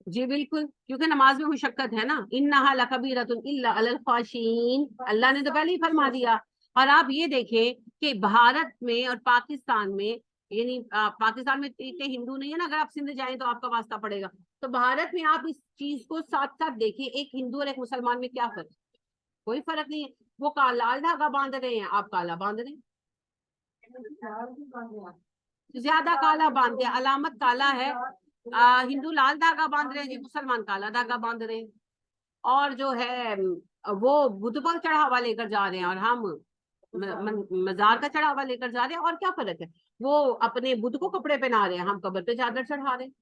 جی بالکل، کیونکہ نماز میں مشقت ہے نا. انہا لکبیرۃ الا علی الخاشعین، اللہ نے تو پہلے ہی فرما دیا. اور آپ یہ دیکھیں کہ بھارت میں اور پاکستان میں، یعنی پاکستان میں اتنے ہندو نہیں ہے نا، اگر آپ سندھ جائیں تو آپ کا واسطہ پڑے گا. تو بھارت میں آپ اس چیز کو ساتھ ساتھ دیکھیں، ایک ہندو اور ایک مسلمان میں کیا فرق؟ کوئی فرق نہیں ہے. وہ لال دھاگا باندھ رہے ہیں، آپ کالا باندھ رہے ہیں. زیادہ کالا باندھتے ہیں، علامت کالا ہے. ہندو لال دھاگا باندھ رہے ہیں جی، مسلمان کالا دھاگا باندھ رہے ہیں. اور جو ہے وہ بدھ پر چڑھاوا لے کر جا رہے ہیں اور ہم مزار کا چڑھاوا لے کر جا رہے ہیں. اور کیا فرق ہے؟ وہ اپنے بدھ کو کپڑے پہنا رہے ہیں، ہم قبر پہ چادر چڑھا رہے ہیں.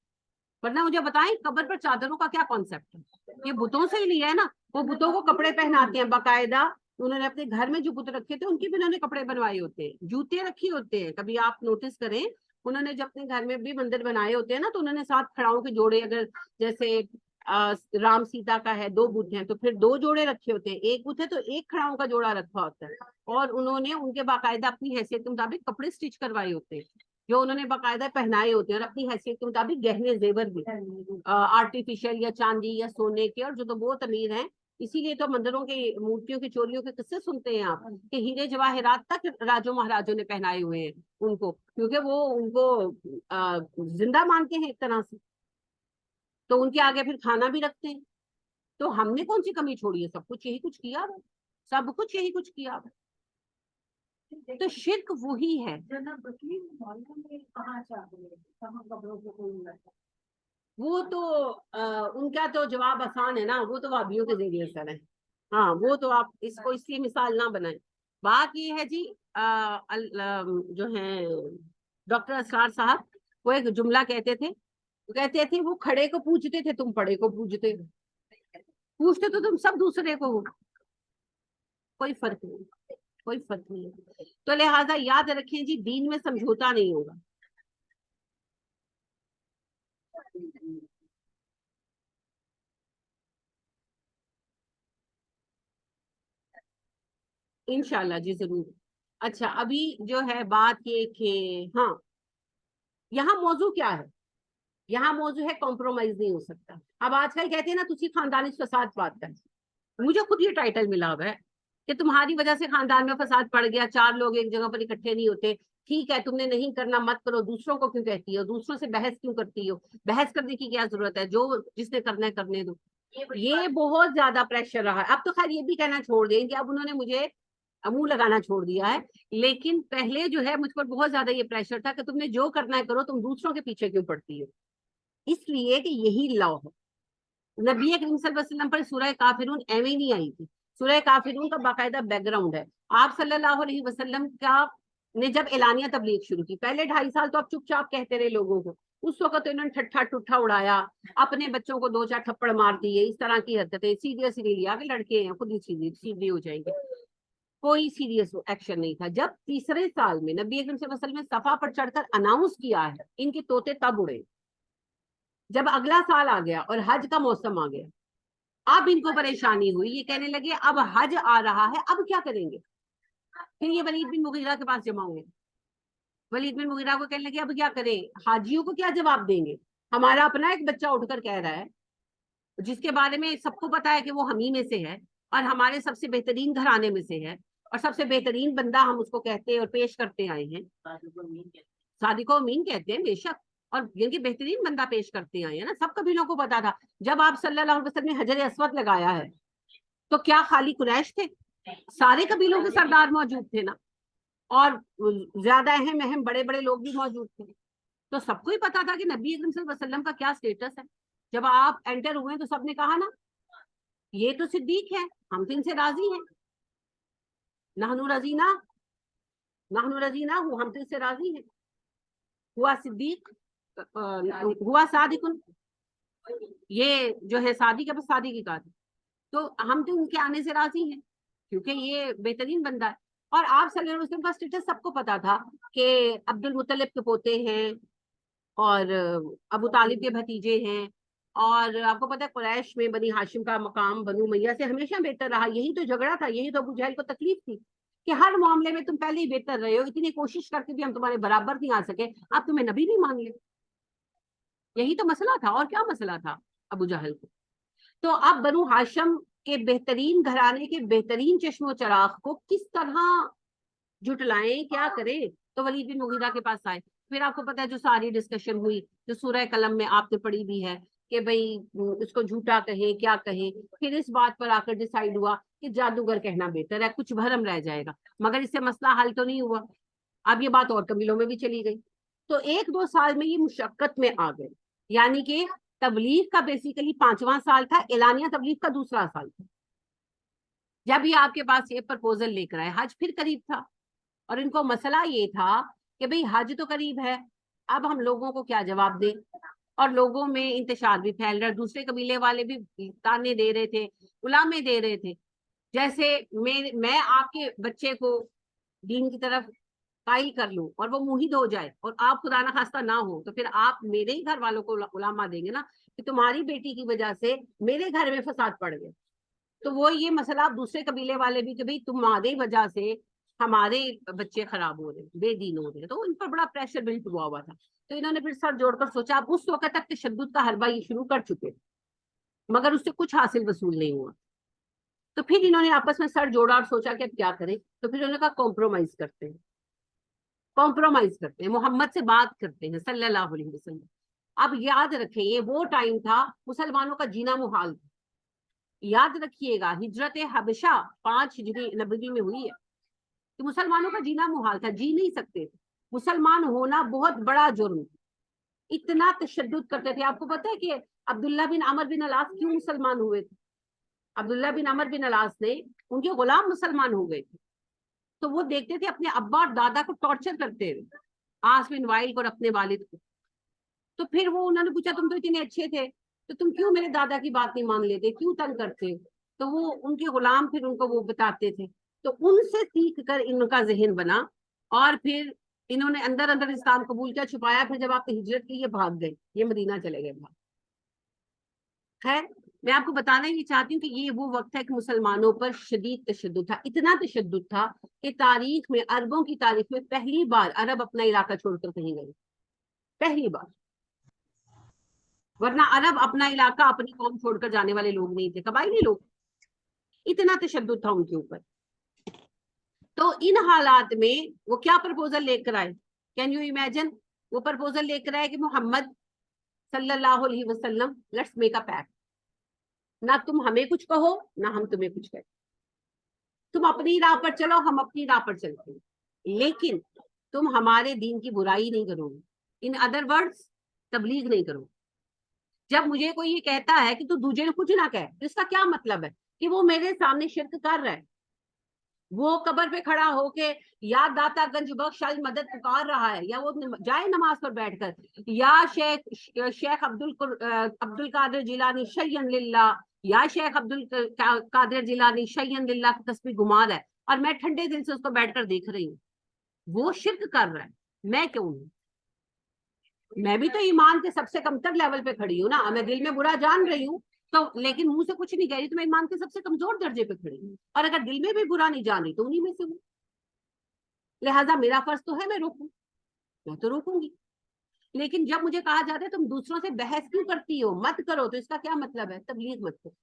ورنہ مجھے بتائیں قبر پر چادروں کا کیا کانسیپٹ ہے؟ یہ بتوں سے ہی لیا ہے نا. وہ بتوں کو کپڑے پہناتے ہیں باقاعدہ. انہوں نے اپنے گھر میں جو بت رکھے تھے ان کی بھی انہوں نے کپڑے بنوائے ہوتے ہیں، جوتے رکھے ہوتے ہیں. کبھی آپ نوٹس کریں، انہوں نے جب اپنے گھر میں بھی مندر بنائے ہوتے ہیں نا تو انہوں نے 7 کھڑاؤں کے جوڑے، اگر جیسے رام سیتا کا ہے 2 بت ہیں تو پھر 2 جوڑے رکھے ہوتے ہیں. ایک بت ہے تو 1 کھڑاؤں کا جوڑا رکھا ہوتا ہے. اور انہوں نے ان کے باقاعدہ اپنی حیثیت کے مطابق کپڑے سٹچ کروائے ہوتے ہیں جو انہوں نے باقاعدہ پہنائے ہوتے ہیں، اور اپنی حیثیت کے مطابق گہنے زیور بھی آرٹیفیشل یا چاندی یا سونے کے. اور جو تو بہت امیر ہیں، اسی لیے تو مندروں کے مورتیوں کی چوریوں کے قصے سنتے ہیں آپ کہ ہیرے جواہرات تک راجوں مہاراجوں نے پہنائے ہوئے ہیں ان کو، کیونکہ وہ ان کو زندہ مانتے ہیں ایک طرح سے. تو ان کے آگے پھر کھانا بھی رکھتے ہیں. تو ہم نے کون سی کمی چھوڑی ہے؟ سب کچھ یہی کچھ کیا ہے، سب کچھ یہی کچھ کیا ہے. تو شرک وہی ہے. وہ تو ان کا تو جواب آسان ہے نا، وہ تو وابیوں کے ذریعے سر ہے. ہاں وہ تو آپ اس کو اس کی مثال نہ بنائیں. بات یہ ہے جی جو ہیں ڈاکٹر اسرار صاحب، وہ ایک جملہ کہتے تھے، کہتے تھے وہ کھڑے کو پوجتے تھے، تم پڑے کو پوجتے تو تم سب دوسرے کو ہو. کوئی فرق نہیں، کوئی فرق نہیں. تو لہٰذا یاد رکھیں جی، دین میں سمجھوتا نہیں ہوگا. انشاءاللہ جی ضرور. اچھا ابھی جو ہے بات یہ کہ ہاں یہاں موضوع کیا ہے؟ یہاں موضوع ہے کمپرومائز نہیں ہو سکتا. اب آج کل کہتے ہیں نا تسی خاندانی فساد بات کر. مجھے خود یہ ٹائٹل ملا ہوا ہے کہ تمہاری وجہ سے خاندان میں فساد پڑ گیا، 4 لوگ ایک جگہ پر اکٹھے نہیں ہوتے. ٹھیک ہے تم نے نہیں کرنا مت کرو، دوسروں کو کیوں کہتی ہو؟ دوسروں سے بحث کیوں کرتی ہو؟ بحث کرنے کی کیا ضرورت ہے؟ جو جس نے کرنا ہے کرنے دو. یہ بہت زیادہ پریشر رہا ہے. اب تو خیر یہ بھی کہنا چھوڑ دیں کہ اب انہوں نے مجھے منہ لگانا چھوڑ دیا ہے، لیکن پہلے جو ہے مجھ پر بہت زیادہ یہ پریشر تھا کہ تم نے جو کرنا ہے کرو، تم دوسروں کے پیچھے کیوں پڑتی ہو؟ اس لیے کہ یہی لا ہے. نبی کریم صلی اللہ علیہ وسلم پر سورہ کافرون ایویں نہیں آئی تھی. سورہ کافرون کا باقاعدہ بیک گراؤنڈ ہے. آپ صلی اللہ علیہ وسلم کا نے جب اعلانیہ تبلیغ شروع کی، پہلے 2.5 سال تو اب چپ چاپ کہتے رہے لوگوں کو، اس وقت تو انہوں نے ٹھٹھا ٹھٹھا اڑایا، اپنے بچوں کو 2-4 تھپڑ مار دیے، اس طرح کی حرکتیں، سیریس نہیں لیا کہ لڑکے ہیں خود ہی سیدھے ہو جائیں گے، کوئی سیریس ایکشن نہیں تھا۔ جب تیسرے سال میں نبی اکرم صلی اللہ علیہ وسلم نے صفا پر چڑھ کر اناؤنس کیا ہے، ان کے طوطے تب اڑے۔ جب اگلا سال آ گیا اور حج کا موسم آ گیا، اب ان کو پریشانی ہوئی، یہ کہنے لگے اب حج آ رہا ہے، اب کیا کریں گے؟ پھر یہ ولید بن مغیرہ کے پاس جمع ہوئے، ولید بن مغیرہ کو کہنے لگے اب کیا کریں، حاجیوں کو کیا جواب دیں گے؟ ہمارا اپنا ایک بچہ اٹھ کر کہہ رہا ہے جس کے بارے میں سب کو پتا ہے کہ وہ ہمیں میں سے ہے اور ہمارے سب سے بہترین گھرانے میں سے ہے اور سب سے بہترین بندہ ہم اس کو کہتے اور پیش کرتے آئے ہیں، صادق و امین کہتے ہیں بے شک، اور جن کی بہترین بندہ پیش کرتے آئے ہیں نا، سب قبیلوں کو پتا تھا۔ جب آپ صلی اللہ علیہ وسلم نے حجر اسود لگایا ہے تو کیا خالی قریش تھے؟ سارے قبیلوں کے سردار موجود تھے نا، اور زیادہ اہم بڑے بڑے لوگ بھی موجود تھے، تو سب کو ہی پتا تھا کہ نبی اکرم صلی اللہ علیہ وسلم کا کیا سٹیٹس ہے۔ جب آپ انٹر ہوئے تو سب نے کہا نا یہ تو صدیق ہے، ہم تو ان سے راضی ہیں، نحن رضینا ہم تو اس سے راضی ہیں، ہوا صدیق ہوا صادق، یہ جو ہے صادق ہے، بس صادق ہی کہا، تو ہم تو ان کے آنے سے راضی ہیں کیونکہ یہ بہترین بندہ ہے۔ اور آپ صلی اللہ علیہ وسلم کا اسٹیٹس سب کو پتا تھا کہ عبد المطلب کے پوتے ہیں اور ابو طالب کے بھتیجے ہیں، اور آپ کو پتا ہے قریش میں بنی ہاشم کا مقام بنو امیہ سے ہمیشہ بہتر رہا، یہی تو جھگڑا تھا، یہی تو ابو جہل کو تکلیف تھی کہ ہر معاملے میں تم پہلے ہی بہتر رہے ہو، اتنی کوشش کر کے بھی ہم تمہارے برابر نہیں آ سکے، اب تمہیں نبی نہیں مان لے، یہی تو مسئلہ تھا، اور کیا مسئلہ تھا ابو جہل کو۔ تو اب بنو ہاشم کے بہترین گھرانے کے بہترین چشم و چراغ کو کس طرح جھٹلائیں، کیا کریں؟ تو ولید بن مغیرہ کے پاس آئے۔ پھر آپ کو پتا ہے جو ساری ڈسکشن ہوئی جو سورہ قلم میں آپ نے پڑھی بھی ہے کہ بھئی اس کو جھوٹا کہیں کیا کہیں، پھر اس بات پر آ کر ڈیسائیڈ ہوا کہ جادوگر کہنا بہتر ہے، کچھ بھرم رہ جائے گا، مگر اس سے مسئلہ حل تو نہیں ہوا، اب یہ بات اور قبیلوں میں بھی چلی گئی، تو 1-2 سال میں یہ مشقت میں آ گئے، یعنی کہ تبلیغ کا بیسیکلی 5واں سال تھا، اعلانیہ تبلیغ کا 2سرا سال تھا، جب یہ آپ کے پاس یہ پرپوزل لے کر آئے۔ حج پھر قریب تھا اور ان کو مسئلہ یہ تھا کہ بھئی حج تو قریب ہے، اب ہم لوگوں کو کیا جواب دیں، اور لوگوں میں انتشار بھی پھیل رہا، دوسرے قبیلے والے بھی تانے دے رہے تھے، علامے دے رہے تھے، جیسے میں آپ کے بچے کو دین کی طرف قائل کر لوں اور وہ موحد ہو جائے اور آپ خدا نہ خواستہ نہ ہو، تو پھر آپ میرے ہی گھر والوں کو علامہ دیں گے نا کہ تمہاری بیٹی کی وجہ سے میرے گھر میں فساد پڑ گئے، تو وہ یہ مسئلہ آپ دوسرے قبیلے والے بھی کہ بھئی تمہاری وجہ سے ہمارے بچے خراب ہو رہے ہیں، بے دین ہو رہے ہیں، تو ان پر بڑا پریشر بلٹ ہوا تھا، تو انہوں نے پھر سر جوڑ کر سوچا، اب اس وقت تک تشدد کا حربہ یہ شروع کر چکے مگر اس سے کچھ حاصل وصول نہیں ہوا، تو پھر انہوں نے آپس میں سر جوڑا اور سوچا کہ اب کیا کریں، تو پھر انہوں نے کہا کمپرومائز کرتے ہیں، محمد سے بات کرتے ہیں صلی اللہ علیہ وسلم۔ اب یاد رکھیں یہ وہ ٹائم تھا مسلمانوں کا جینا محال تھا، یاد رکھیے گا ہجرت حبشہ 5 ہجری نبوی میں ہوئی ہے، کہ مسلمانوں کا جینا محال تھا، جی نہیں سکتے تھے، مسلمان ہونا بہت بڑا جرم، اتنا تشدد کرتے تھے۔ آپ کو پتا ہے کہ عبداللہ بن عمر بن العاص کیوں مسلمان ہوئے تھے؟ عبداللہ بن عمر بن العاص نے ان کے غلام مسلمان ہو گئے تھے، تو وہ دیکھتے تھے اپنے ابا اور دادا کو ٹارچر کرتے ہوئے، عاص بن وائل کو اور اپنے والد کو، تو پھر وہ انہوں نے پوچھا تم تو اتنے اچھے تھے تو تم کیوں میرے دادا کی بات نہیں مان لیتے، کیوں تنگ کرتے؟ تو وہ ان کے غلام پھر ان کو وہ بتاتے تھے، تو ان سے سیکھ کر ان کا ذہن بنا، اور پھر انہوں نے اندر اندر اسلام قبول کیا، چھپایا، پھر جب آپ نے ہجرت کی یہ بھاگ گئے، یہ مدینہ چلے گئے بھاگ۔ خیر میں آپ کو بتانا ہی چاہتی ہوں کہ یہ وہ وقت ہے کہ مسلمانوں پر شدید تشدد تھا، اتنا تشدد تھا کہ تاریخ میں، عربوں کی تاریخ میں پہلی بار عرب اپنا علاقہ چھوڑ کر کہیں گئے، پہلی بار، ورنہ عرب اپنا علاقہ اپنی قوم چھوڑ کر جانے والے لوگ نہیں تھے، قبائلی لوگ، اتنا تشدد تھا ان کے اوپر۔ تو ان حالات میں وہ کیا پرپوزل لے کر آئے، کین یو امیجن؟ وہ پرپوزل لے کر آئے کہ محمد صلی اللہ علیہ وسلم لیٹس میک اے پیکٹ، نہ تم ہمیں کچھ کہو نہ ہم تمہیں کچھ کہیں، تم اپنی راہ پر چلو ہم اپنی راہ پر چلتے ہیں، لیکن تم ہمارے دین کی برائی نہیں کرو گے، ان ادر ورڈز تبلیغ نہیں کرو۔ جب مجھے کوئی یہ کہتا ہے کہ تو دوجے نے کچھ نہ کہے، تو اس کا کیا مطلب ہے؟ کہ وہ میرے سامنے شرک کر رہا ہے، وہ قبر پہ کھڑا ہو کے یا داتا گنج بخش مدد پکار رہا ہے، یا وہ جائے نماز پر بیٹھ کر، یا شیخ عبد القادر جیلانی شیئن للہ، یا شیخ عبد القادر جیلانی شیئن للہ کی تسبیح گھما رہا ہے، اور میں ٹھنڈے دل سے اس کو بیٹھ کر دیکھ رہی ہوں، وہ شرک کر رہا ہے، میں کیوں نہیں؟ میں بھی تو ایمان کے سب سے کمتر لیول پہ کھڑی ہوں نا، میں دل میں برا جان رہی ہوں تو، لیکن منہ سے کچھ نہیں کہہ رہی، تو میں ایمان کے سب سے کمزور درجے پہ کھڑی ہوں، اور اگر دل میں بھی برا نہیں جان رہی تو انہیں میں سے ہوں، لہٰذا میرا فرض تو ہے میں روکوں، میں تو روکوں گی۔ لیکن جب مجھے کہا جاتا ہے تم دوسروں سے بحث کیوں کرتی ہو، مت کرو، تو اس کا کیا مطلب ہے؟ تبلیغ مت کرو۔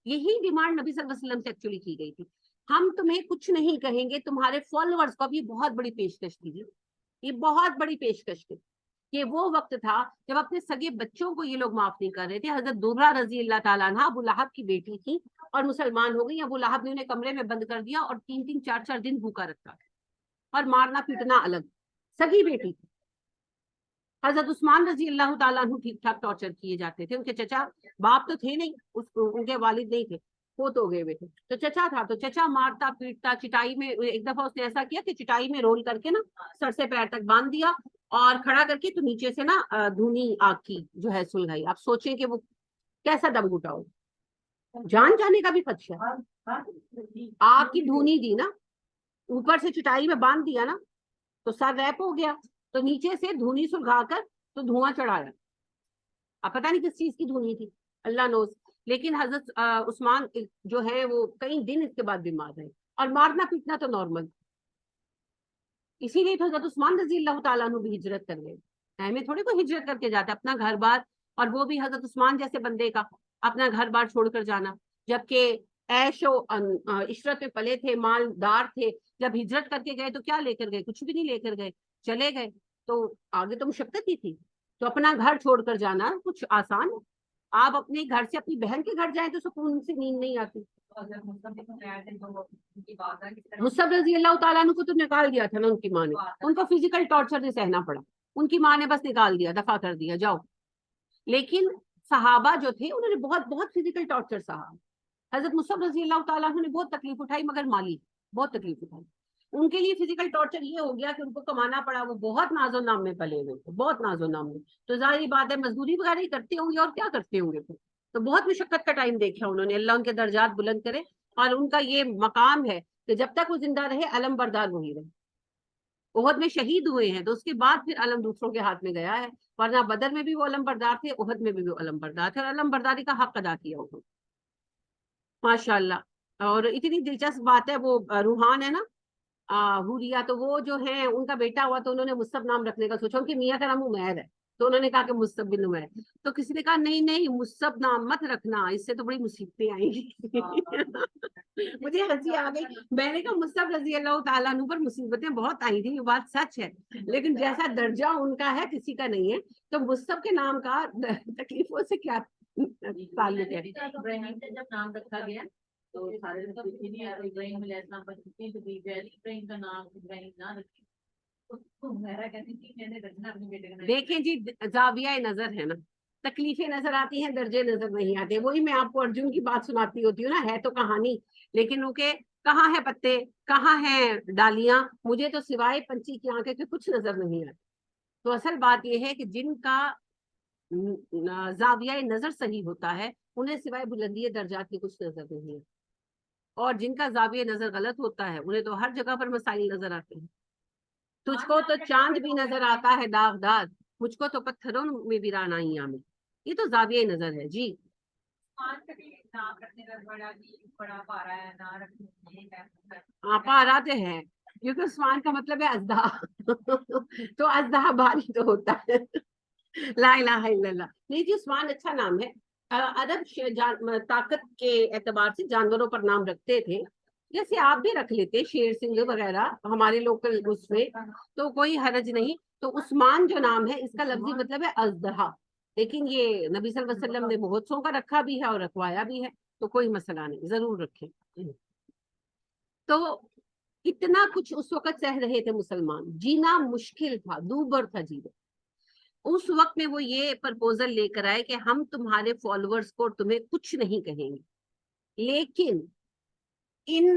یہی ڈیمانڈ نبی صلی اللہ علیہ وسلم سے ایکچولی کی گئی تھی، ہم تمہیں کچھ نہیں کہیں گے، تمہارے فالوورز کو بھی بہت بڑی پیشکش کی، یہ بہت بڑی پیشکش تھی کہ وہ وقت تھا جب اپنے سگے بچوں کو یہ لوگ معاف نہیں کر رہے تھے۔ حضرت درہ رضی اللہ تعالیٰ عنہ ابو لہب کی بیٹی تھی اور مسلمان ہو گئی، ابو لہب نے انہیں کمرے میں بند کر دیا اور 3 4 دن بھوکا رکھا اور مارنا پیٹنا الگ، سگی بیٹی تھی۔ حضرت عثمان رضی اللہ تعالیٰ عنہ ٹھیک ٹھاک ٹارچر کیے جاتے تھے، ان کے چچا باپ تو تھے نہیں، ان کے والد نہیں تھے، فوت ہو گئے ہوئے تھے، تو چچا تھا، تو چچا مارتا پیٹتا، چٹائی میں ایک دفعہ اس نے ایسا کیا کہ چٹائی میں رول کر کے نا سر سے پیر تک باندھ دیا اور کھڑا کر کے تو نیچے سے نا دھونی آگ کی جو ہے سلگائی۔ آپ سوچیں کہ وہ کیسا دم گھٹا ہو، جان جانے کا بھی خدشہ، آگ کی دھونی دی نا، اوپر سے چٹائی میں باندھ دیا نا تو سر ریپ ہو گیا، تو نیچے سے دھونی سلگا کر تو دھواں چڑھایا، اب پتہ نہیں کس چیز کی دھونی تھی، اللہ نوز۔ لیکن حضرت عثمان جو ہے وہ کئی دن اس کے بعد بیمار رہے، اور مارنا پیٹنا تو نارمل، اسی لیے تو حضرت عثمان رضی اللہ تعالیٰ عنہ بھی ہجرت کر گئے، ہمیں تھوڑی کوئی ہجرت کر کے جاتا اپنا گھر بار، اور وہ بھی حضرت عثمان جیسے بندے کا اپنا گھر بار چھوڑ کر جانا، جبکہ عیش و عشرت میں پلے تھے، مالدار تھے، جب ہجرت کر کے گئے تو کیا لے کر گئے؟ کچھ بھی نہیں لے کر گئے، چلے گئے تو آگے تو مشقت ہی تھی، تو اپنا گھر چھوڑ کر جانا کچھ آسان ہے؟ آپ اپنے گھر سے اپنی بہن کے گھر جائیں تو سکون سے نیند نہیں آتی۔ مصعب رضی اللہ تعالیٰ عنہ کو تو نکال دیا تھا نا ان کی ماں نے، ان کو فزیکل ٹارچر سے سہنا پڑا، ان کی ماں نے بس نکال دیا، دفع کر دیا، جاؤ۔ لیکن صحابہ جو تھے انہوں نے بہت بہت فزیکل ٹارچر سہا، حضرت مصعب رضی اللہ تعالیٰ عنہ نے بہت تکلیف اٹھائی، مگر مالی بہت تکلیف اٹھائی، ان کے لیے فزیکل ٹارچر یہ ہو گیا کہ ان کو کمانا پڑا، وہ بہت ناز و نام میں پلے ہوئے تھے، بہت ناز و نام میں، تو ظاہری بات ہے مزدوری وغیرہ ہی کرتے ہوں گے اور کیا کرتے ہوں گے پھر، تو بہت مشقت کا ٹائم دیکھا انہوں نے، اللہ ان کے درجات بلند کرے، اور ان کا یہ مقام ہے کہ جب تک وہ زندہ رہے علم بردار وہی رہے، احد میں شہید ہوئے ہیں تو اس کے بعد پھر علم دوسروں کے ہاتھ میں گیا ہے، ورنہ بدر میں بھی وہ علم بردار تھے، احد میں بھی وہ علم بردار تھے، اور علم برداری کا حق ادا کیا انہوں نے، ماشاء اللہ۔ اور اتنی دلچسپ بات ہے، وہ روحان ہے نا حوریہ، تو وہ جو ہے ان کا بیٹا ہوا تو انہوں نے مصعب نام رکھنے کا سوچا، ان کی میاں کا نام عمیر ہے تو انہوں نے کہا کہ مصعب بن عمیر، تو کسی نے کہا نہیں نہیں مصعب نام مت رکھنا، اس سے تو بڑی مصیبتیں آئیں گی مجھے ہنسی آ گئی، میں نے کہا مصعب رضی اللہ تعالیٰ عنہ پر مصیبتیں بہت آئی تھی، یہ بات سچ ہے، لیکن جیسا درجہ ان کا ہے کسی کا نہیں ہے، تو مصعب کے نام کا تکلیفوں سے کیا تعلق ہے؟ جب نام رکھا گیا تو سارے ابراہیم علیہ السلام پر ابراہیم کا نام ابراہیم نہ رکھے، دیکھیں جی زاویہ نظر ہے نا، تکلیفیں نظر آتی ہیں، درجے نظر نہیں آتے، وہی میں آپ کو ارجن کی بات سناتی ہوتی ہوں نا، ہے تو کہانی لیکن ان کے کہاں ہے پتے، کہاں ہیں ڈالیاں، مجھے تو سوائے پنچھی کی آنکھیں کے کچھ نظر نہیں آتا۔ تو اصل بات یہ ہے کہ جن کا زاویہ نظر صحیح ہوتا ہے انہیں سوائے بلندی درجات کی کچھ نظر نہیں آتا، اور جن کا زاویہ نظر غلط ہوتا ہے انہیں تو ہر جگہ پر مسائل نظر آتے ہیں، تجھ کو تو چاند بھی نظر آتا ہے داغدار، مجھ کو تو پتھروں میں بھی رانائیاں میں، یہ تو زاویہ نظر ہے جی۔ ہاں پارا تو ہے کیونکہ عثمان کا مطلب ہے اژدہا تو اژدہا بھاری تو ہوتا ہے لا الہ الا اللہ، نہیں جی عثمان اچھا نام ہے، عرب طاقت کے اعتبار سے جانوروں پر نام رکھتے تھے، جیسے آپ بھی رکھ لیتے شیر سنگھ وغیرہ ہمارے لوکل اس میں، تو کوئی حرج نہیں، تو عثمان جو نام ہے اس کا لفظی مطلب ہے اژدہا، لیکن یہ نبی صلی اللہ علیہ وسلم نے بہت سو کا رکھا بھی ہے اور رکھوایا بھی ہے، تو کوئی مسئلہ نہیں، ضرور رکھیں۔ تو اتنا کچھ اس وقت سہ رہے تھے مسلمان، جینا مشکل تھا، دوبر تھا جینا، اس وقت میں وہ یہ پرپوزل لے کر آئے کہ ہم تمہارے فالوورز کو تمہیں کچھ نہیں کہیں گے، لیکن ان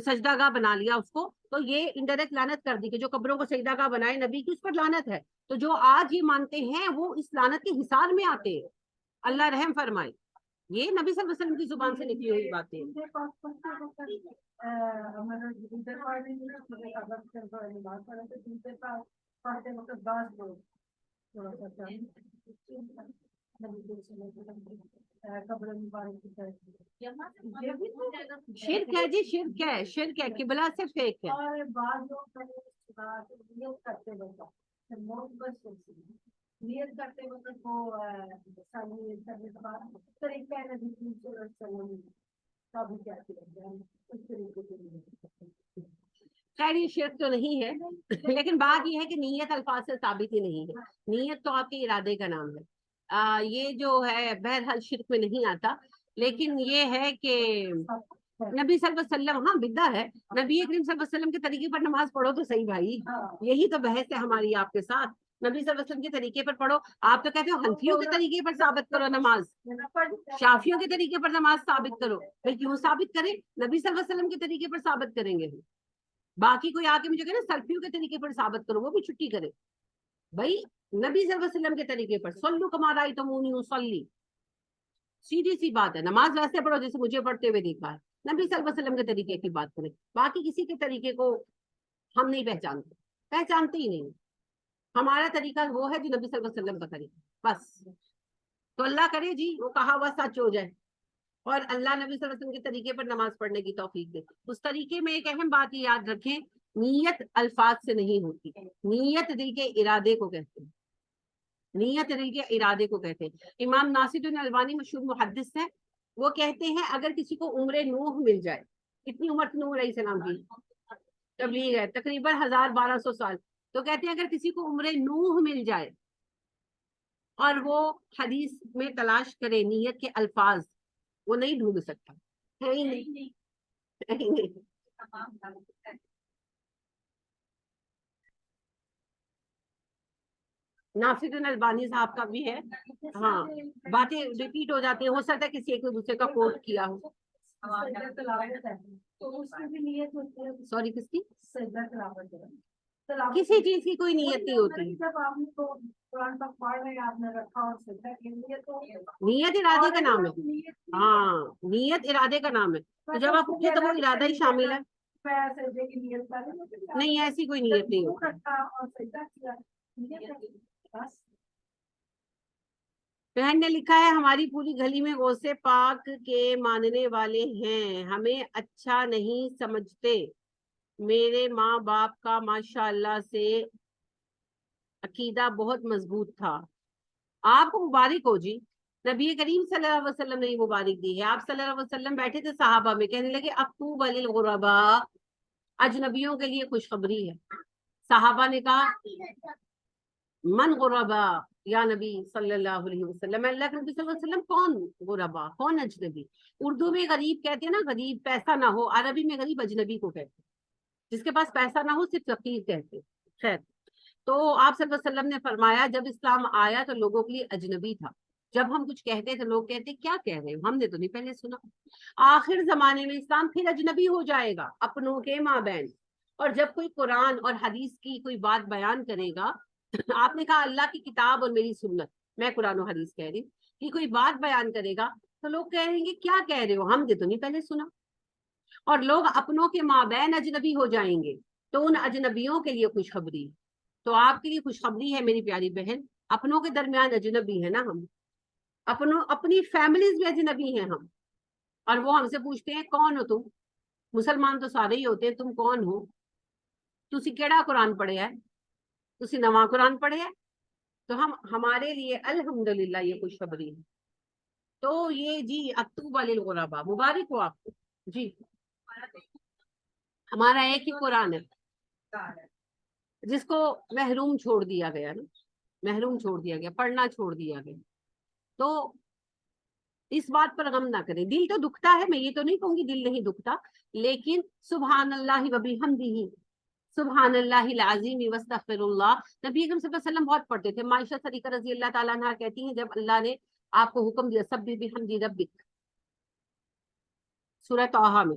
سجدہ گاہ بنا لیا اس کو، تو یہ انڈائریکٹ لعنت کر دی کہ جو قبروں کو سجدہ گاہ بنائے نبی کی، اس پر لعنت ہے. تو جو آج یہ مانتے ہیں وہ اس لعنت کے حصار میں آتے ہیں. اللہ رحم فرمائے. یہ نبی صلی اللہ علیہ وسلم کی زبان سے نکلی ہوئی باتیں ہیں. شرک ہے جی، شرک ہے، شرک ہے، قبلہ سے فیک ہے. اور بعض لوگ نیت کرتے وقت نیت کرتے وقت وہ نیت کرنے کے بعد طریقہ ہے نبی کی صورت سب کیا اس طریقے سے. خیر یہ شرک تو نہیں ہے، لیکن بات یہ ہے کہ نیت الفاظ سے ثابت ہی نہیں ہے. نیت تو آپ کے ارادے کا نام ہے. یہ جو ہے بہرحال شرک میں نہیں آتا، لیکن یہ ہے کہ نبی صلی اللہ علیہ وسلم، ہاں بدعہ ہے، نبی کریم صلی اللہ علیہ وسلم کے طریقے پر نماز پڑھو تو صحیح بھائی. یہی تو بحث ہے ہماری آپ کے ساتھ. نبی صلی اللہ علیہ وسلم کے طریقے پر پڑھو. آپ تو کہتے ہو حنفیوں کے طریقے پر ثابت کرو نماز، شافیوں کے طریقے پر نماز ثابت کرو. بھائی کیوں ثابت کریں؟ نبی صلی اللہ علیہ وسلم کے طریقے پر ثابت کریں گے. باقی کوئی آ کے مجھے کہ نا سلفیوں کے طریقے پر ثابت کرو، وہ بھی چھٹی کرے. بھائی نبی صلی اللہ علیہ وسلم کے طریقے پر صلو کما رأیتمونی اصلی، سیدھی سی بات ہے. نماز ویسے پڑھو جیسے مجھے پڑھتے ہوئے دیکھا ہے. نبی صلی اللہ علیہ وسلم کے طریقے کی بات کریں. باقی کسی کے طریقے کو ہم نہیں پہچانتے ہی نہیں. ہمارا طریقہ وہ ہے جو نبی صلی اللہ علیہ وسلم کا طریقہ، بس. تو اللہ کرے جی وہ کہا ہوا سچ ہو جائے، اور اللہ نبی صلی اللہ علیہ وسلم کے طریقے پر نماز پڑھنے کی توفیق دے. اس طریقے میں ایک اہم بات یہ یاد رکھیں، نیت الفاظ سے نہیں ہوتی. نیت دل کے ارادے کو کہتے ہیں. نیت دل کے ارادے کو کہتے ہیں. امام ناصرالدین البانی مشہور محدث ہے، وہ کہتے ہیں اگر کسی کو عمر نوح مل جائے، کتنی عمر تھی نوح علیہ السلام کی؟ تبلیغ ہے تقریباً 1200 سال. تو کہتے ہیں اگر کسی کو عمر نوح مل جائے اور وہ حدیث میں تلاش کرے نیت کے الفاظ، وہ نہیں ڈھونڈ سکتا. ہے ہی نہیں. ناصرالدین البانی صاحب کا بھی ہے. ہاں باتیں ریپیٹ ہو جاتی ہیں، ہو سکتا ہے کسی ایک دوسرے کا کوٹ کیا ہو. سوری کس کی؟ کسی چیز کی کوئی نیت نہیں ہوتی. نیت ارادے کا نام ہے. ہاں نیت ارادے کا نام ہے. تو جب آپ اٹھے تو وہ ارادہ ہی شامل ہے. نہیں ایسی کوئی نیت نہیں ہوتی. بہن نے لکھا ہے ہماری پوری گلی میں غوث پاک کے ماننے والے ہیں، ہمیں اچھا نہیں سمجھتے. میرے ماں باپ کا ماشاءاللہ سے عقیدہ بہت مضبوط تھا. آپ کو مبارک ہو جی. نبی کریم صلی اللہ علیہ وسلم نے مبارک دی ہے. آپ صلی اللہ علیہ وسلم بیٹھے تھے صحابہ میں، کہنے لگے اکتوب للغرباء، اجنبیوں کے لیے خوشخبری ہے. صحابہ نے کہا من غربا یا نبی صلی اللہ علیہ وسلم، اللہ کے نبی صلی اللہ علیہ وسلم کون غربا، کون اجنبی؟ اردو میں غریب کہتے ہیں نا، غریب پیسہ نہ ہو. عربی میں غریب اجنبی کو کہتے ہیں، جس کے پاس پیسہ نہ ہو صرف فقیر کہتے ہیں. خیر، تو آپ صلی اللہ علیہ وسلم نے فرمایا جب اسلام آیا تو لوگوں کے لیے اجنبی تھا. جب ہم کچھ کہتے تھے لوگ کہتے کیا کہہ رہے ہیں، ہم نے تو نہیں پہلے سنا. آخر زمانے میں اسلام پھر اجنبی ہو جائے گا اپنوں کے مابین. اور جب کوئی قرآن اور حدیث کی کوئی بات بیان کرے گا، آپ نے کہا اللہ کی کتاب اور میری سنت، میں قرآن و حدیث کہہ رہی ہوں، کہ کوئی بات بیان کرے گا تو لوگ کہیں گے کیا کہہ رہے ہو، ہم نے تو نہیں پہلے سنا. اور لوگ اپنوں کے مابین اجنبی ہو جائیں گے، تو ان اجنبیوں کے لیے خوشخبری. تو آپ کے لیے خوشخبری ہے میری پیاری بہن، اپنوں کے درمیان اجنبی ہے نا ہم، اپنی فیملیز میں اجنبی ہیں ہم. اور وہ ہم سے پوچھتے ہیں کون ہو تم؟ مسلمان تو سارے ہی ہوتے ہیں، تم کون ہو؟ تسی کیڑا قرآن پڑھے ہے؟ تسی نواں قرآن پڑھے ہے؟ تو ہمارے لیے الحمدللہ یہ خوشخبری ہے. تو یہ جی اکتوب للغرباء، مبارک ہو آپ کو جی. ہمارا ایک ہی قرآن ہے جس کو محروم چھوڑ دیا گیا نا، محروم چھوڑ دیا گیا، پڑھنا چھوڑ دیا گیا. تو اس بات پر غم نہ کریں. دل تو دکھتا ہے، میں یہ تو نہیں کہوں گی دل نہیں دکھتا، لیکن سبحان اللہ وبحمدہ، سبحان اللہ العظیم واستغفر اللہ، نبی اکرم صلی اللہ علیہ وسلم بہت پڑھتے تھے. معائشہ صدیقہ رضی اللہ تعالیٰ عنہ کہتی ہیں جب اللہ نے آپ کو حکم دیا سبح بحمد ربک، سورہ طٰہٰ میں،